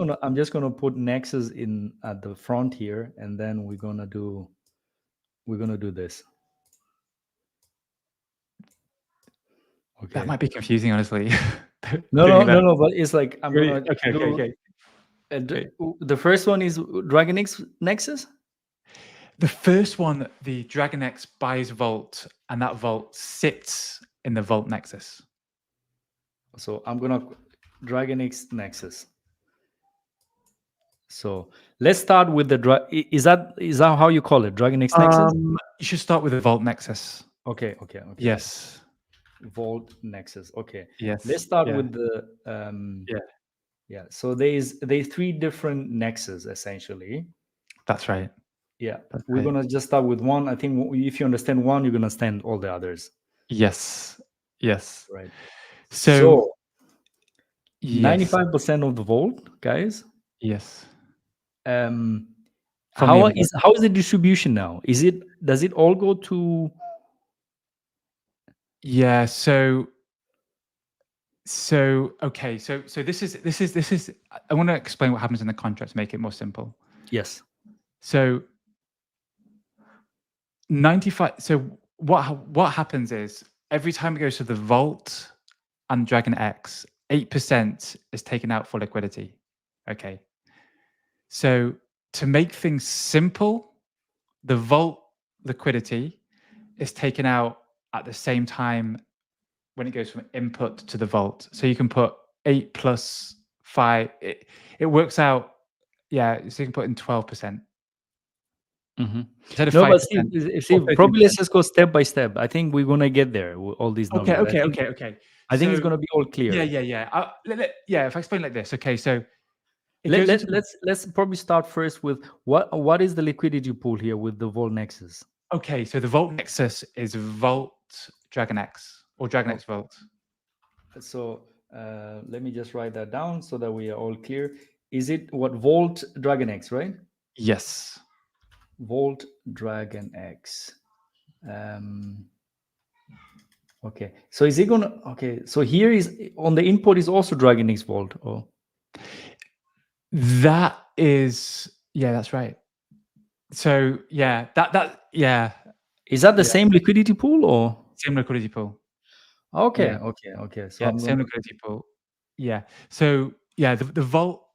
gonna put nexus in at the front here, and then we're gonna do this. Okay. That might be confusing, honestly. No. But it's like I'm Really? gonna Okay. The first one is Dragon Nexus. The first one, the Dragon X buys Vault, and that Vault sits in the Vault Nexus. So I'm gonna Dragon X Nexus. So let's start with the is that how you call it, Dragon X Nexus? You should start with the Vault Nexus. Okay. Yes. Vault Nexus. Okay. Yes. Let's start with the yeah. So there's three different nexus essentially. That's right. Yeah. We're gonna just start with one. I think if you understand one, you're gonna understand all the others. Yes. Right. So 95% of the vault, guys. Yes. How is the distribution now? Does it all go to? Yeah. So okay. So this is. I want to explain what happens in the contract to make it more simple. Yes. So 95. So what happens is every time it goes to the Vault and Dragon X, 8% is taken out for liquidity. Okay. So to make things simple, the Vault liquidity is taken out at the same time when it goes from input to the Vault. So you can put 8 plus 5. It works out. Yeah. So you can put in 12%. No, but Steve, probably let's just go step by step. I think we're gonna get there with all these numbers. Okay. I think it's gonna be all clear. Yeah. If I explain like this, okay. So let's probably start first with what is the liquidity pool here with the Vault Nexus? Okay, so the Vault Nexus is Vault Dragon X or Dragon X Vault. So let me just write that down so that we are all clear. Is it what Vault Dragon X, right? Yes. Vault Dragon X. Okay. So is it gonna? Okay. So here is on the input is also Dragon X Vault. Oh. That is, yeah, that's right. So yeah, yeah. Is that the same liquidity pool or same liquidity pool? Okay. So yeah, same liquidity pool. Yeah. So yeah, the Vault.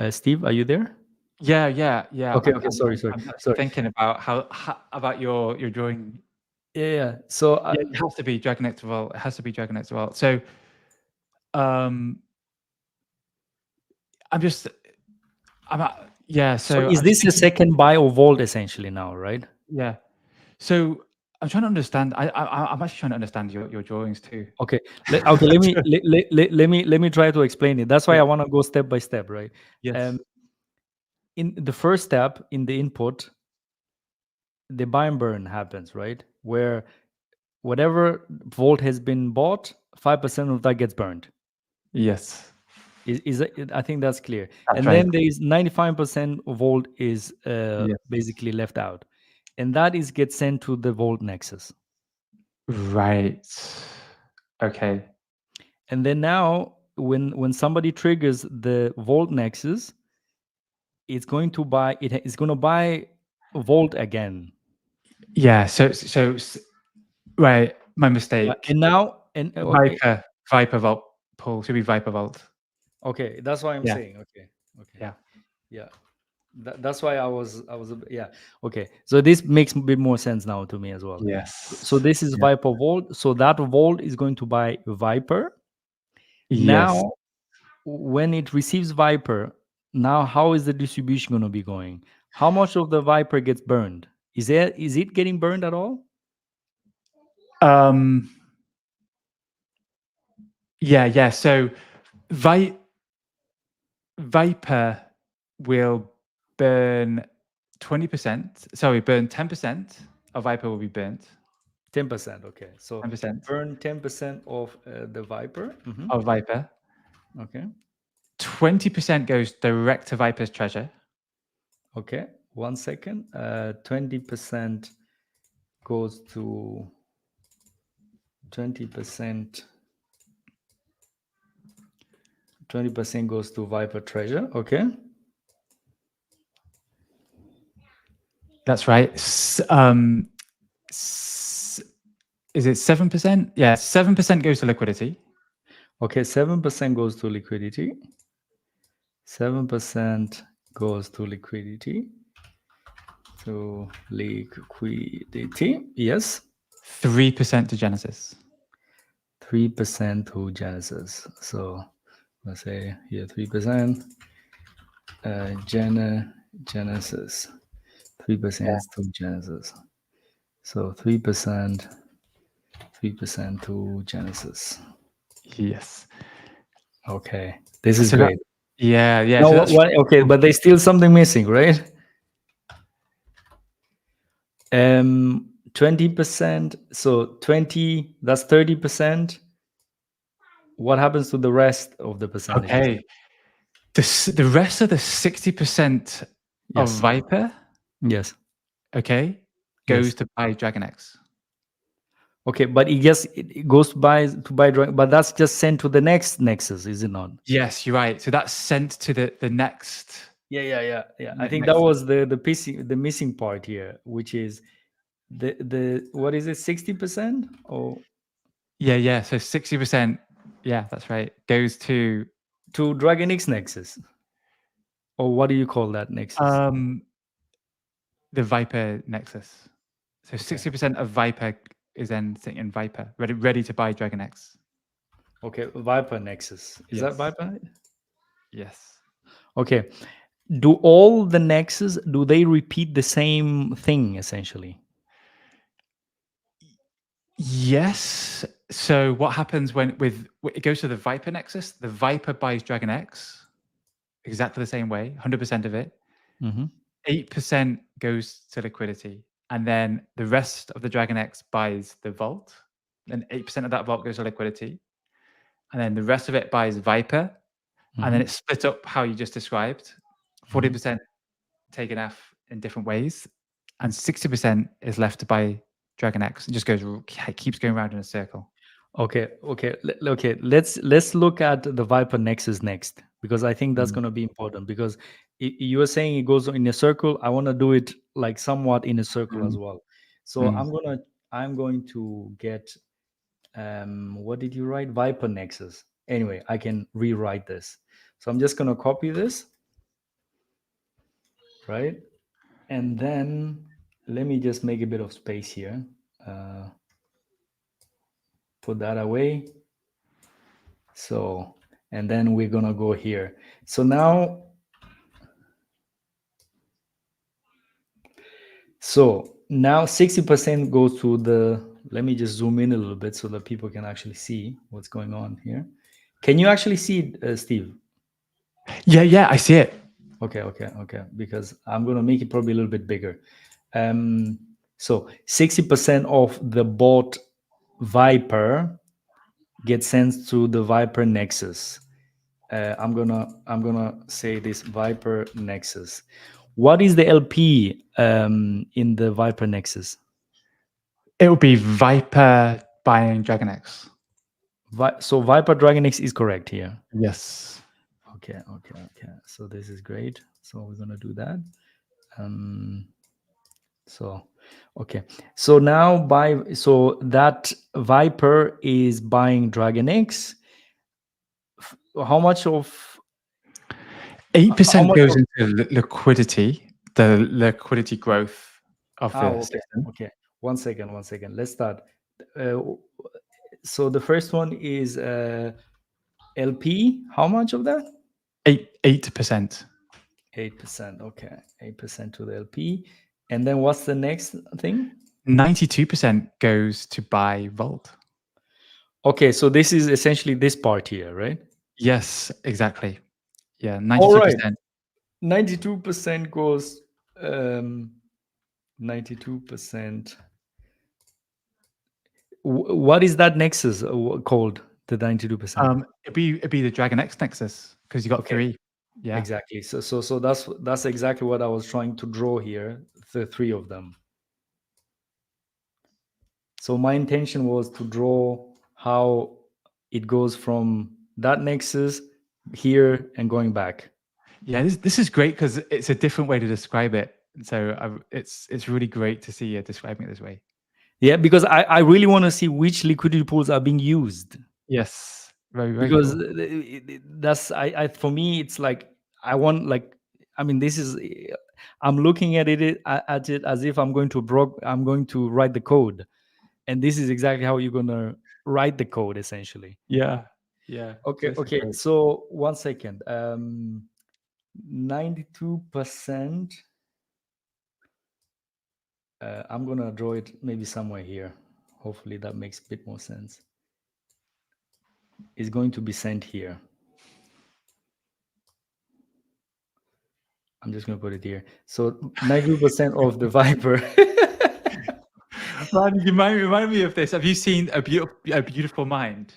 Steve, are you there? Yeah. Okay. Sorry. I'm thinking about how about your drawing. Yeah. So it has to be Dragon X Vault. It has to be Dragon X Vault. So, yeah. So is this the second buy of Vault essentially now, right? Yeah. So I'm trying to understand. I'm actually trying to understand your drawings too. Okay. Okay. Let me try to explain it. That's why Yeah. I want to go step by step, right? Yes. Um, in the first step in the input, the buy and burn happens, right? Where whatever volt has been bought, 5% of that gets burned. Yes. I think that's clear. That's And right. then there is 95% volt is Yes. basically left out, and that is gets sent to the volt nexus. Right. Okay. And then now, when somebody triggers the volt nexus, it's going to buy it's going to buy volt again. Yeah. Right. My Yeah. mistake. And now okay, Viper Vault pull should be Viper Vault. okay, that's why I'm Yeah. saying okay, Yeah. yeah. That's why yeah, okay, so this makes a bit more sense now to me as well. So Yes. this is Yeah. Viper volt, so that volt is going to buy Vyper. Yes. Now when it receives Vyper, now how is the distribution going to be going? How much of the Vyper gets burned? Is it getting burned at all? Um. Yeah. Yeah. So Vi- Viper will burn 20%. Sorry, burn 10% of Viper will be burnt. 10%, okay, so 10% burn 10% of the Vyper. of Viper. Okay, 20% goes direct to Viper's treasure. okay, 1 second. 20% goes to 20%. 20% goes to Vyper treasure. Okay. That's right. Is it 7%? Yeah, 7% goes to liquidity. Okay, 7% goes to liquidity. 7% goes to liquidity. To liquidity. Yes. 3% to Genesis. 3% to Genesis. So let's say here 3%. Genesis. 3% to Genesis. So 3%. 3% to Genesis. Yes. Okay. This is So that, great. yeah. Now So that's okay, but there's still something missing, right? 20%. So 20, that's 30%. What happens to the rest of the percentages? okay. The rest of the 60% of Yes. Viper, Yes. okay, Yes. goes to buy Dragon X. Okay, but it goes to buy drug, but that's just sent to the next nexus, is it not? Yes, you're right. So that's sent to the next Yeah. I think that next. was the missing part here, which is the what is it, 60%? Or Yeah. So 60%, yeah, that's right, goes to Dragon X nexus? Or what do you call that nexus? um the Viper Nexus. So Okay. 60% of Viper is then sitting in Viper, ready to buy Dragon X. Okay, Viper nexus. Is that Yes. Viper? Yes. Okay. Do all the nexus, do they repeat the same thing essentially? Yes. So what happens when it goes to the Viper Nexus? The Viper buys Dragon X exactly the same way, 100% of it. Mm-hmm. 8% goes to liquidity, and then the rest of the Dragon X buys the vault. Then 8% of that vault goes to liquidity, and then the rest of it buys Viper, and then Mm-hmm. it's split up how you just described. 40% taken off in different ways, and 60% is left to buy Dragon X. It just keeps going around in a circle. Okay. Okay. Let's look at the Viper Nexus next, because I think that's Mm, going to be important, because you are saying it goes in a circle. I want to do it like somewhat in a circle as mm, well. So mm. I'm going to get what did you write? Viper Nexus. Anyway, I can rewrite this. So I'm just going to copy this, right? And then let me just make a bit of space here. Put that away. So, and then we're gonna go here. So Now 60% goes to the, let me just zoom in a little bit so that people can actually see what's going on here. Can you actually see it, Steve? Yeah, I see it. Okay. Because I'm going to make it probably a little bit bigger. So 60% of the bought Vyper gets sent to the Vyper Nexus. I'm gonna say this Vyper Nexus. What is the LP in the Vyper Nexus? It will be Vyper buying Dragon X. So Vyper Dragon X is correct here. Yes. Okay. So this is great. So we're gonna do that. Um, so okay. So now so that Vyper is buying Dragon X. How much of 8% goes into liquidity, the liquidity growth of the okay. system. Okay. One second. Let's start. Uh, so the first one is LP. How much of that? 8%. 8%. Okay. 8% to the LP. And then what's the next thing? 92% goes to buy Volt. Okay. So this is essentially this part here, right? Yes, exactly. Yeah, All right. 92%. 92% goes 92%. What is that Nexus called? The 92%. It'd be the Dragon X Nexus because you got Okay. 3. Yeah. Exactly. So that's exactly what I was trying to draw here. The three of them. So my intention was to draw how it goes from that Nexus here and going back. Yeah, this is great because it's a different way to describe it. So it's really great to see you describing it this way. Yeah, because I really want to see which liquidity pools are being used. Yes, very Because cool. that's I for me it's like I want like I mean this is I'm looking at it as if I'm going to write the code, and this is exactly how you're gonna write the code essentially. Yeah, Okay, this is okay. great. So 1 second. 92%. I'm gonna draw it maybe somewhere here. Hopefully that makes a bit more sense. It's going to be sent here. I'm just gonna put it here. So 92% of the Viper. Man, you remind me of this. Have you seen a beautiful mind?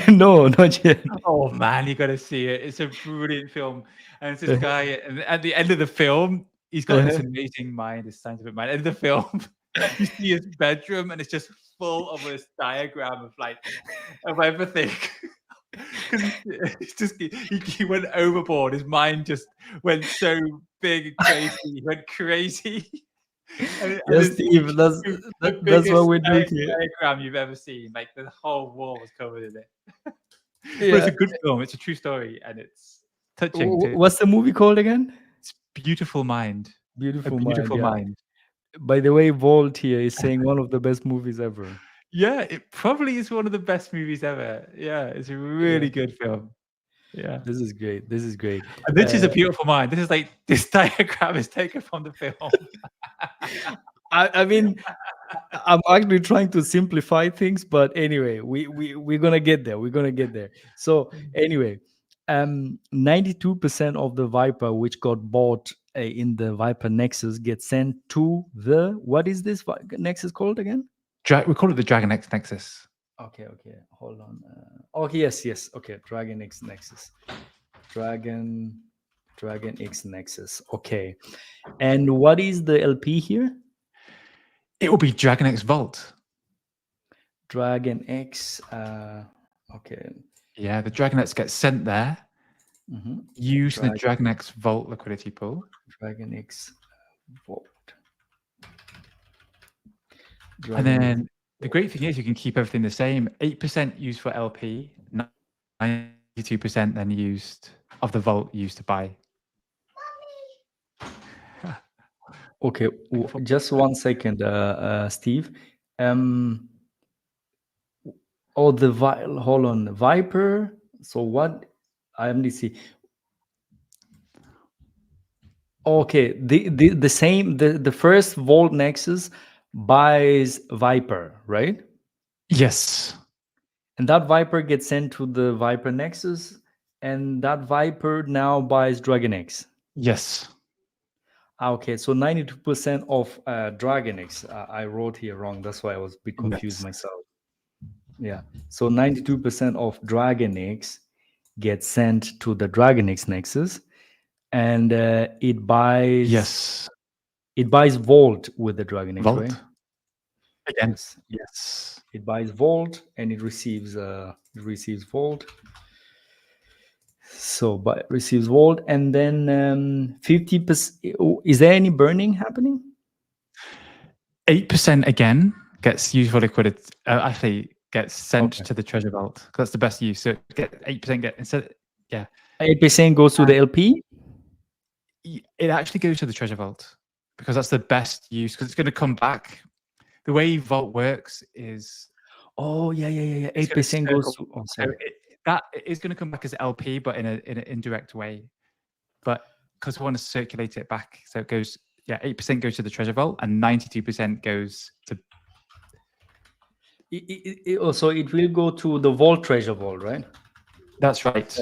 No, not yet. Oh man, you got to see it. It's a brilliant film, and it's this guy. And at the end of the film, he's got this amazing mind, this scientific mind. At the end of the film, you see his bedroom, and it's just full of this diagram of like of everything. Because it's just he went overboard. His mind just went so big and crazy. He went crazy. And Yes, it's Steve. the That's what biggest we're doing here. diagram you've ever seen. Like the whole wall was covered in it. But it's Yeah. a good film. It's a true story, and it's touching too. What's the movie called again? It's Beautiful Mind. A Beautiful Mind. Beautiful Yeah. Mind. By the way, Volt here is saying one of the best movies ever. Yeah, it probably is one of the best movies ever. Yeah, it's a really Yeah. good film. Yeah. This is great. This is great. And this is A Beautiful Mind. This is like this diagram is taken from the film. I mean, I'm actually trying to simplify things, but anyway, we're gonna get there. We're gonna get there. So anyway, 92% of the Viper which got bought in the Viper Nexus gets sent to the what is this Nexus called again? We call it the Dragon X Nexus. Okay, hold on. Oh yes. Okay, Dragon X Nexus. Dragon X Nexus. Okay, and what is the LP here? It will be Dragon X Vault. Dragon X. Okay. Yeah, the Dragon X gets sent there. Use the Dragon X Vault liquidity pool. Dragon X Vault. And then the great thing is you can keep everything the same. 8% used for LP, 92% then used of the Vault used to buy. Okay, just 1 second, Steve. Hold on, Vyper. So what? IMDC. Okay, the same the first Vault Nexus buys Vyper, right? Yes. And that Vyper gets sent to the Vyper Nexus, and that Vyper now buys Dragon X. Yes. Okay, so 92% of Dragon X. I wrote here wrong. That's why I was a bit confused Yes. myself. Yeah. So 92% of Dragon X gets sent to the Dragon X Nexus, and Yes. it buys Vault with the Dragon X, right? Vault. Again. Yes. Yes. It buys Vault and it receives Vault. So but receives Vault, and then 50%. Is there any burning happening? 8% again gets used for liquidity. Actually, gets sent Okay. to the treasure vault. That's the best use. So get 8% get instead. Yeah, 8% goes to the LP. it actually goes to the treasure vault because that's the best use because it's going to come back. The way vault works is Oh yeah. it's going to 8% goes circle. to. Oh, So sorry. that is going to come back as LP, but in an indirect way. But because we want to circulate it back, so it goes. Yeah, 8% goes to the treasure vault, and 92% goes to. So it will go to the Vault Treasure Vault, right? That's right.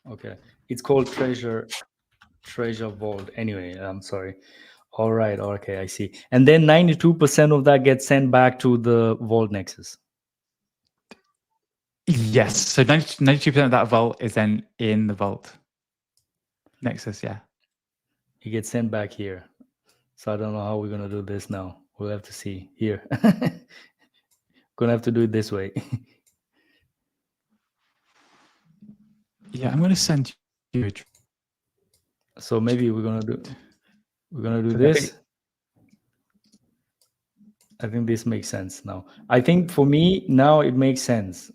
Okay. It's called Treasure Vault. Anyway, I'm sorry. All right. Okay, I see. And then 92% of that gets sent back to the Vault Nexus. Yes. So 92% of that vault is then in the vault. Nexus, yeah. It gets sent back here. So I don't know how we're gonna do this now. We'll have to see here. Gonna have to do it this way. Yeah, I'm going to send you So maybe we're gonna do so this. I think this makes sense now. I think for me now it makes sense.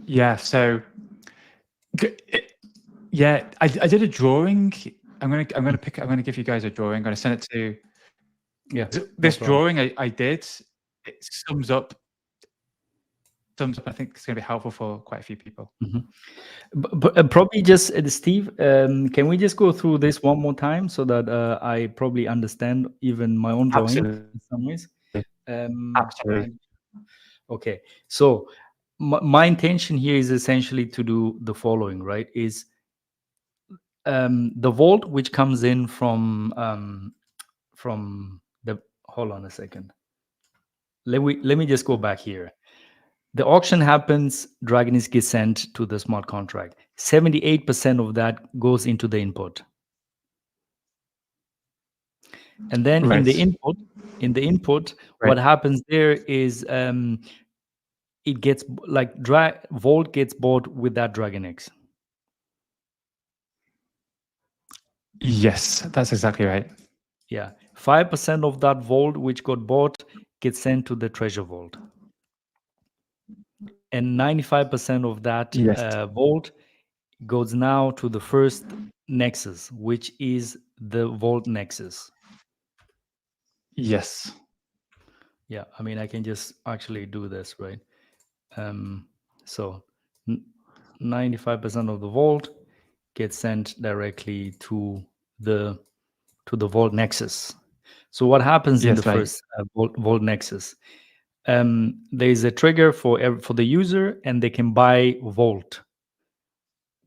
yeah, so yeah, I did a drawing. I'm gonna give you guys a drawing. I'm gonna send it to this drawing I did. It sums up. I think it's gonna be helpful for quite a few people. But probably just Steve, can we just go through this one more time so that I probably understand even my own drawing in some ways? Absolutely. Okay, so my intention here is essentially to do the following, right? Is the vault which comes in from the, hold on a second. Let me just go back here. The auction happens, Dragonix gets sent to the smart contract. 78% of that goes into the input. And then in the input, what happens there is it gets like Vault gets bought with that Dragonix. Yes, that's exactly right. Yeah. 5% of that Vault which got bought gets sent to the treasure vault. And 95% of that Vault goes now to the first Nexus, which is the Vault Nexus. Yes. Yeah, I mean, I can just actually do this, right? So 95% of the Vault gets sent directly to the Vault Nexus. So what happens in the first Vault Nexus? There is a trigger for the user, and they can buy Vault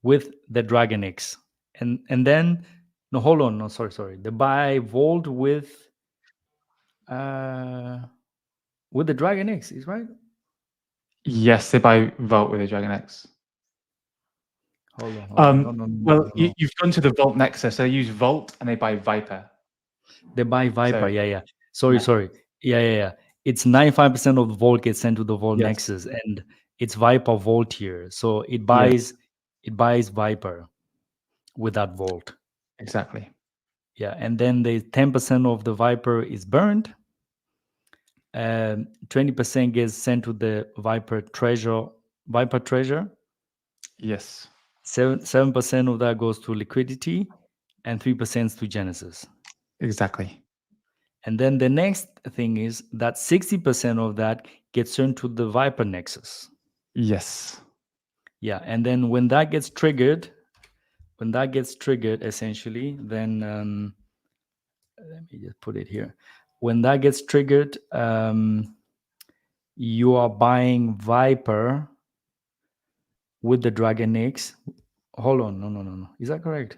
with the Dragon X, and then no, hold on, no, sorry, they buy Vault with the Dragon X, is right? Yes, they buy Vault with a Dragon X. Hold on. No. You've gone to the Vault Nexus. So they use Vault and they buy Vyper. They buy Vyper. Yeah. Sorry. Yeah. It's 95% of the Vault gets sent to the Vault Nexus, and it's Vyper Vault here. So it buys Vyper with that Vault. Exactly. Yeah, and then the 10% of the Vyper is burned. 20% gets sent to the Vyper treasure. Yes. 7% of that goes to Liquidity, and 3% to Genesis. Exactly. And then the next thing is that 60% of that gets sent to the Vyper Nexus. Yes. Yeah, and then when that gets triggered, when that gets triggered, essentially, then let me just put it here. When that gets triggered, you are buying Vyper with the Dragon X. Hold on, no. Is that correct?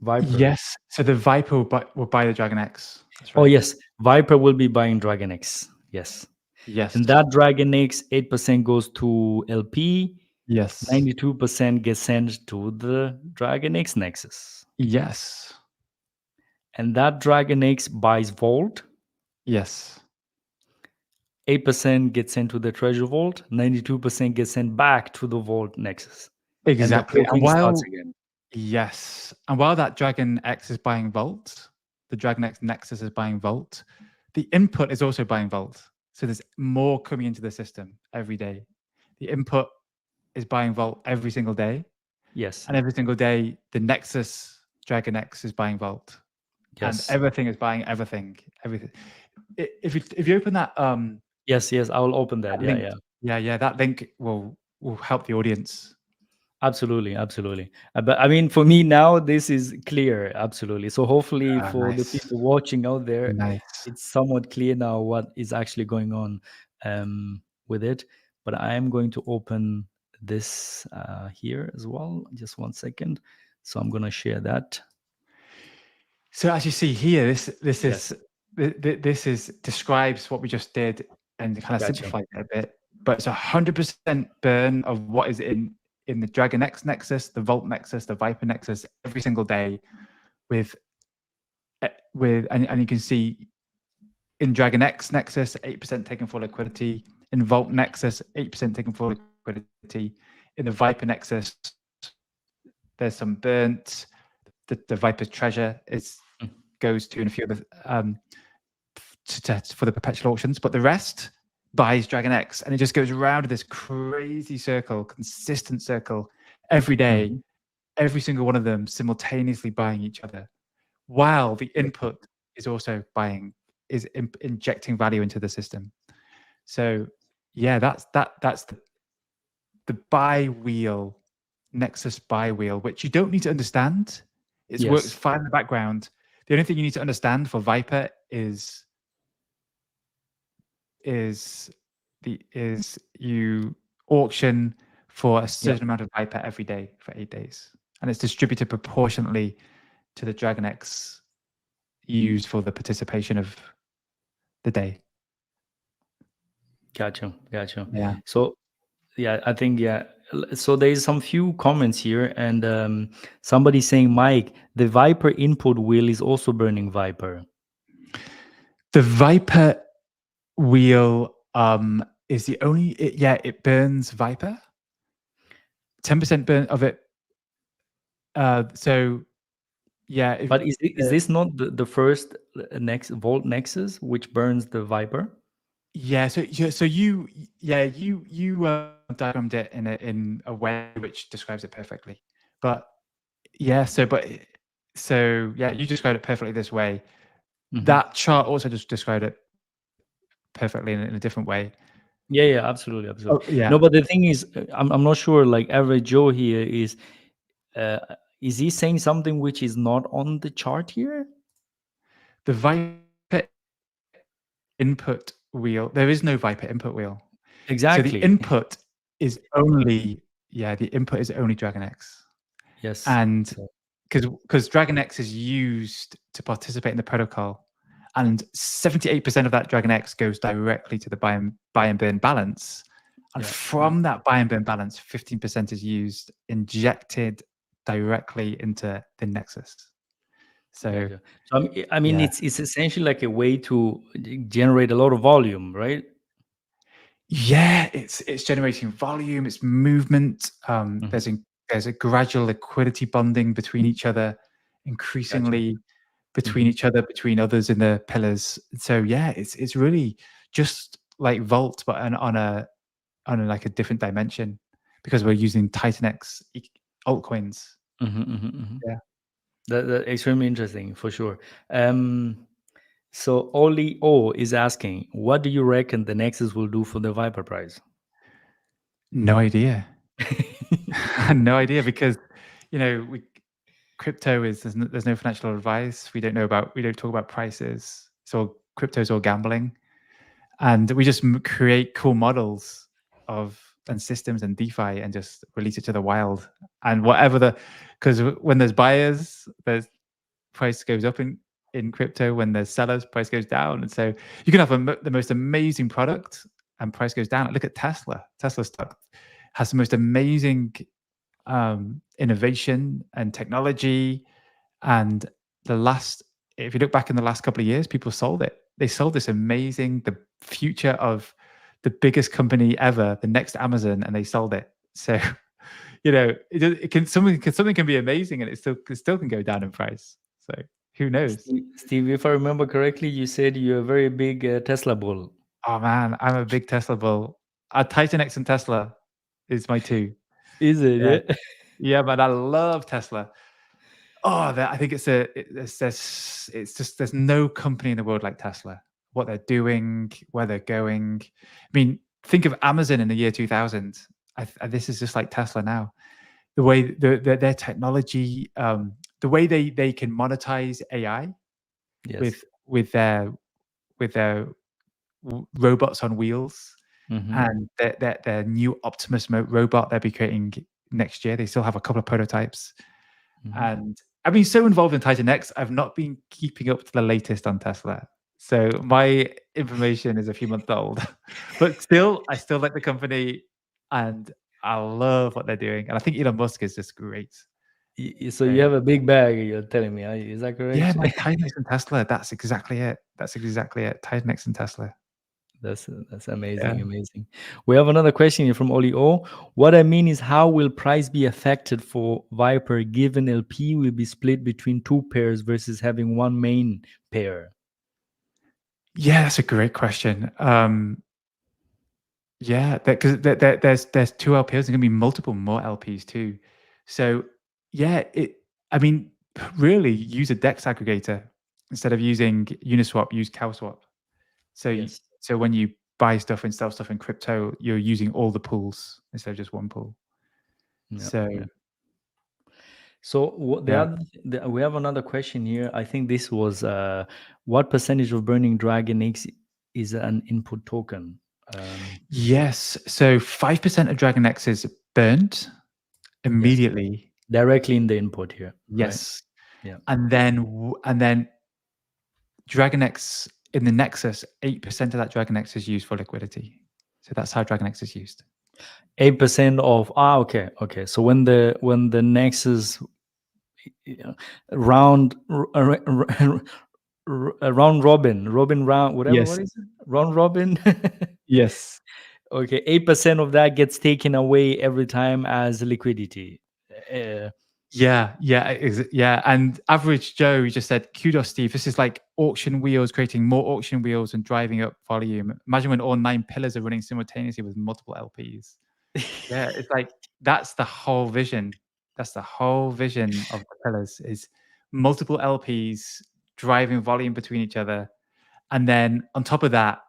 Vyper. Yes. So the Viper will buy the Dragon X. That's Oh right. yes, Vyper will be buying Dragon X. Yes, Yes. and that Dragon X 8% goes to LP. Yes. 92% gets sent to the Dragon X Nexus, Yes. and that Dragon X buys Vault. Yes. 8% gets sent to the Treasure Vault. 92% gets sent back to the Vault Nexus, and the Exactly. whole And thing starts while again. yes, and while that Dragon X is buying Volt, the Dragon X Nexus is buying Volt, the input is also buying Volt. So there's more coming into the system every day. The input is buying Volt every single day, Yes, and every single day the Nexus Dragon X is buying Volt, and yes, everything is buying everything. Everything. If you open that yes. I will open that. that Yeah, link, yeah. yeah, that link will help the audience. Absolutely, absolutely. But I mean, for me now, this is clear. Absolutely. So hopefully, Ah, for the nice, people watching out there, nice. it's somewhat clear now what is actually going on with it. But I am going to open this here as well. Just 1 second. So I'm going to share that. So as you see here, Yes. this is describes what we just did and kind of Gotcha. simplified it a bit. But it's 100% burn of what is in the Dragon X Nexus, the Vault Nexus, the Viper Nexus every single day, with and you can see in Dragon X Nexus 8% taken for liquidity, in Vault Nexus 8% taken for liquidity, in the Viper Nexus there's some burnt. The Viper's treasure Mm. goes to and a few other for the perpetual auctions, but the rest buys Dragon X, and it just goes around this crazy circle, consistent circle every day, Mhm. every single one of them simultaneously buying each other, while the input is also injecting value into the system. So yeah, that's the buy wheel, Nexus buy wheel, which you don't need to understand. It works Yes. fine in the background. The only thing you need to understand for Viper is you auction for a Yep. certain amount of Viper every day for 8 days, and it's distributed proportionately to the Dragon X used for the participation of the day. Gotcha. Gotcha. Yeah. So yeah, I think yeah. So there's some few comments here, and somebody saying, Mike, the Viper input wheel is also burning Viper. The Viper wheel is the only it burns Viper. 10% burn of it. So yeah, But is this not the first next Vault Nexus which burns the Viper? yeah, so you diagrammed it in a way which describes it perfectly. But yeah, so yeah, you described it perfectly this way. Mhm. That chart also just described it perfectly in a different way. Yeah, absolutely, Oh, absolutely. yeah. No, but the thing is, I'm not sure. Like average Joe here uh, is he saying something which is not on the chart here? The Viper input wheel, there is no Viper input wheel. So the Exactly. input is only Dragon X. Yes. And So, because Dragon X is used to participate in the protocol, and 78% of that Dragon X goes directly to the buy and burn balance. And yeah. from that buy and burn balance, 15% is injected directly into the Nexus. So Gotcha. So I mean, yeah. it's essentially like a way to generate a lot of volume, right? Yeah, it's generating volume, it's movement. Mhm. There's a gradual liquidity bonding between each other, Gotcha. increasingly between Mhm. each other, between others in the pillars. So yeah, it's really just like Vault, but like a different dimension because we're using Titan X altcoins. Mhm, mhm, mhm. Yeah. That extremely interesting for sure. So Oli O is asking, what do you reckon the Nexus will do for the Viper price? No idea. No idea because you know crypto is there's no financial advice. We don't talk about prices. So crypto's all gambling, and we just create cool models of and systems and DeFi and just release it to the wild. And whatever because when there's buyers, there's price goes up in crypto. When there's sellers, price goes down. And so you can have the most amazing product and price goes down. Look at Tesla. Tesla stock has the most amazing innovation and technology. And if you look back in the last couple of years, people sold it. They sold the future of the biggest company ever, the next Amazon, and they sold it. So, something can be amazing, and it still can go down in price. So who knows? Steve, if I remember correctly, you said you're a very big Tesla bull. Oh man, I'm a big Tesla bull. Titan X and Tesla is my two. Is it? Yeah, Yeah. yeah, man, I love Tesla. Oh, I think it's just there's no company in the world like Tesla. What they're doing, where they're going. I mean, think of Amazon in the year 2000. This is just like Tesla now. The way their technology, the way they can monetize AI Yes. with their robots on wheels, Mm-hmm. and their new Optimus robot they'll be creating next year. They still have a couple of prototypes. Mm-hmm. And I've been so involved in Titan X, I've not been keeping up to the latest on Tesla. So my information is a few months old, but still, I still like the company, and I love what they're doing. And I think Elon Musk is just great. So you have a big bag, you're telling me. Is that Yeah, correct? my Titan X and Tesla. That's exactly it. Titan X and Tesla. That's Yeah. amazing. We have another question here from Oli O. What I mean is, how will price be affected for Vyper given LP will be split between two pairs versus having one main pair? Yeah, that's a great question. Yeah, because there's two LPs. There's gonna be multiple more LPs too. So yeah, I mean, really use a DEX aggregator instead of using Uniswap. Use CowSwap. Yes. So when you buy stuff and sell stuff in crypto, you're using all the pools instead of just one pool. Yeah. So Yeah. So yeah, we have another question here. I think this was what percentage of burning Dragon X is an input token? yes. So 5% of Dragon X is burned Yes, immediately. directly in the input here, right? Yes, Yeah. and then Dragon X in the Nexus, 8% of that Dragon X is used for liquidity. So that's how Dragon X is used. 8% of okay. So when the Nexus round round robin round whatever, Yes. what is it, round robin? Yes. Okay, 8% of that gets taken away every time as liquidity. Yeah. And average Joe just said, kudos, Steve. This is like auction wheels, creating more auction wheels and driving up volume. Imagine when all 9 pillars are running simultaneously with multiple LPs. Yeah, it's like that's the whole vision. That's the whole vision of the pillars is multiple LPs driving volume between each other. And then on top of that,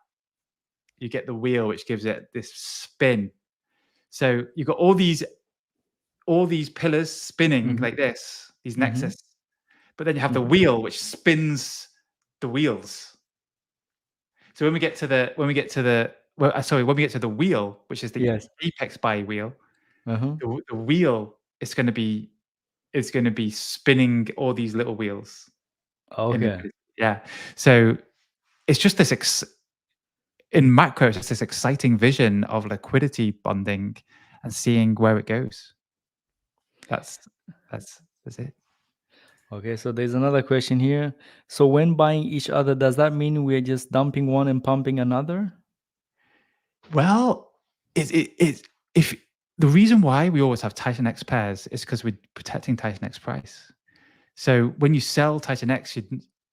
you get the wheel, which gives it this spin. So you've got all these pillars spinning Mhm, like this, these mhm, nexus, but then you have the mhm. wheel which spins the wheels. So when we get to the wheel, which is the Yes. apex buy wheel, Uh-huh. the wheel is going to be spinning all these little wheels in Okay. liquidity. Yeah. So it's just in macro, it's just this exciting vision of liquidity bonding and seeing where it goes. That's it. Okay, so there's another question here. So when buying each other, does that mean we're just dumping one and pumping another? Well, it if the reason why we always have Titan X pairs is because we're protecting Titan X price. So when you sell Titan X,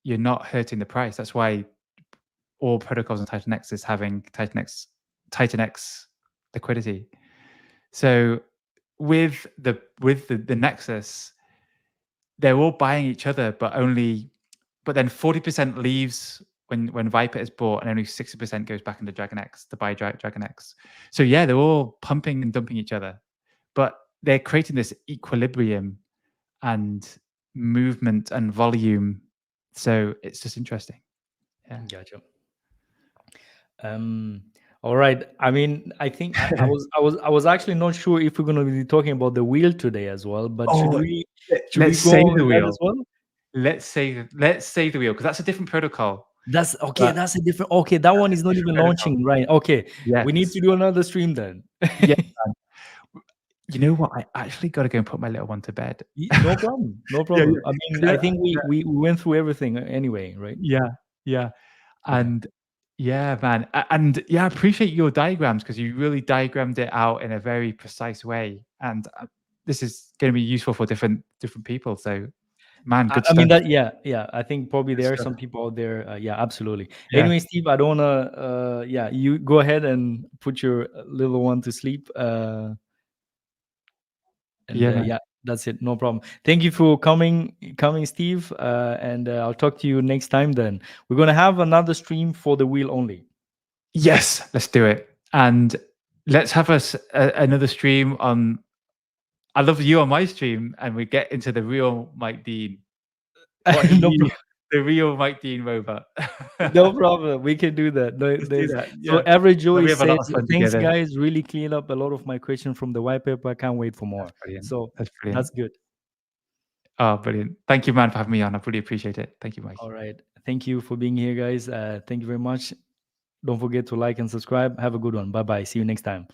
you're not hurting the price. That's why all protocols on Titan X is having Titan X liquidity. So with the Nexus, they're all buying each other, but then 40% leaves when Vyper is bought, and only 60% goes back into Dragon X to buy Dragon X. So yeah, they're all pumping and dumping each other, but they're creating this equilibrium and movement and volume. So it's just interesting. Yeah. Gotcha. All right. I mean, I think I was actually not sure if we're gonna be talking about the wheel today as well, but should Oh, we should we let's go save on the that as wheel. well? Let's save the wheel because that's a different protocol. That's okay. But That's a different. Okay, that that's one a is not different even protocol. launching, right? Okay, we need Yes. to do another stream then. Yeah. You know what? I actually got to go and put my little one to bed. No problem. No Yeah, problem. yeah. I 'Cause mean, I think we went through everything anyway, right? yeah, yeah. Okay. And yeah, man. And yeah, I appreciate your diagrams because you really diagrammed it out in a very precise way. And this is going to be useful for different people. So, man, good I mean stuff. that, yeah, yeah. I think probably Good there are stuff. some people out there. Yeah, absolutely. Yeah. Anyway, Steve, I don't wanna. Yeah, you go ahead and put your little one to sleep. And Yeah, man. yeah, that's it. No problem. Thank you for coming, Steve. And I'll talk to you next time. Then we're gonna have another stream for the wheel only. Yes, let's do it. And let's have another stream on. I love you on my stream, and we get into the real Mike Dean. What No he, problem. the real Mike Dean robot. No problem. We can do that. No, Let's do there's that. so Yeah. average Well, Joey we have a lot says, of fun thanks together. guys, really cleared up a lot of my questions from the white paper. I can't wait for That's more. brilliant. So That's brilliant. that's good. Oh, brilliant. Thank you, man, for having me on. I really appreciate it. Thank you, Mike. All right. Thank you for being here, guys. Thank you very much. Don't forget to like and subscribe. Have a good one. Bye bye. See you next time.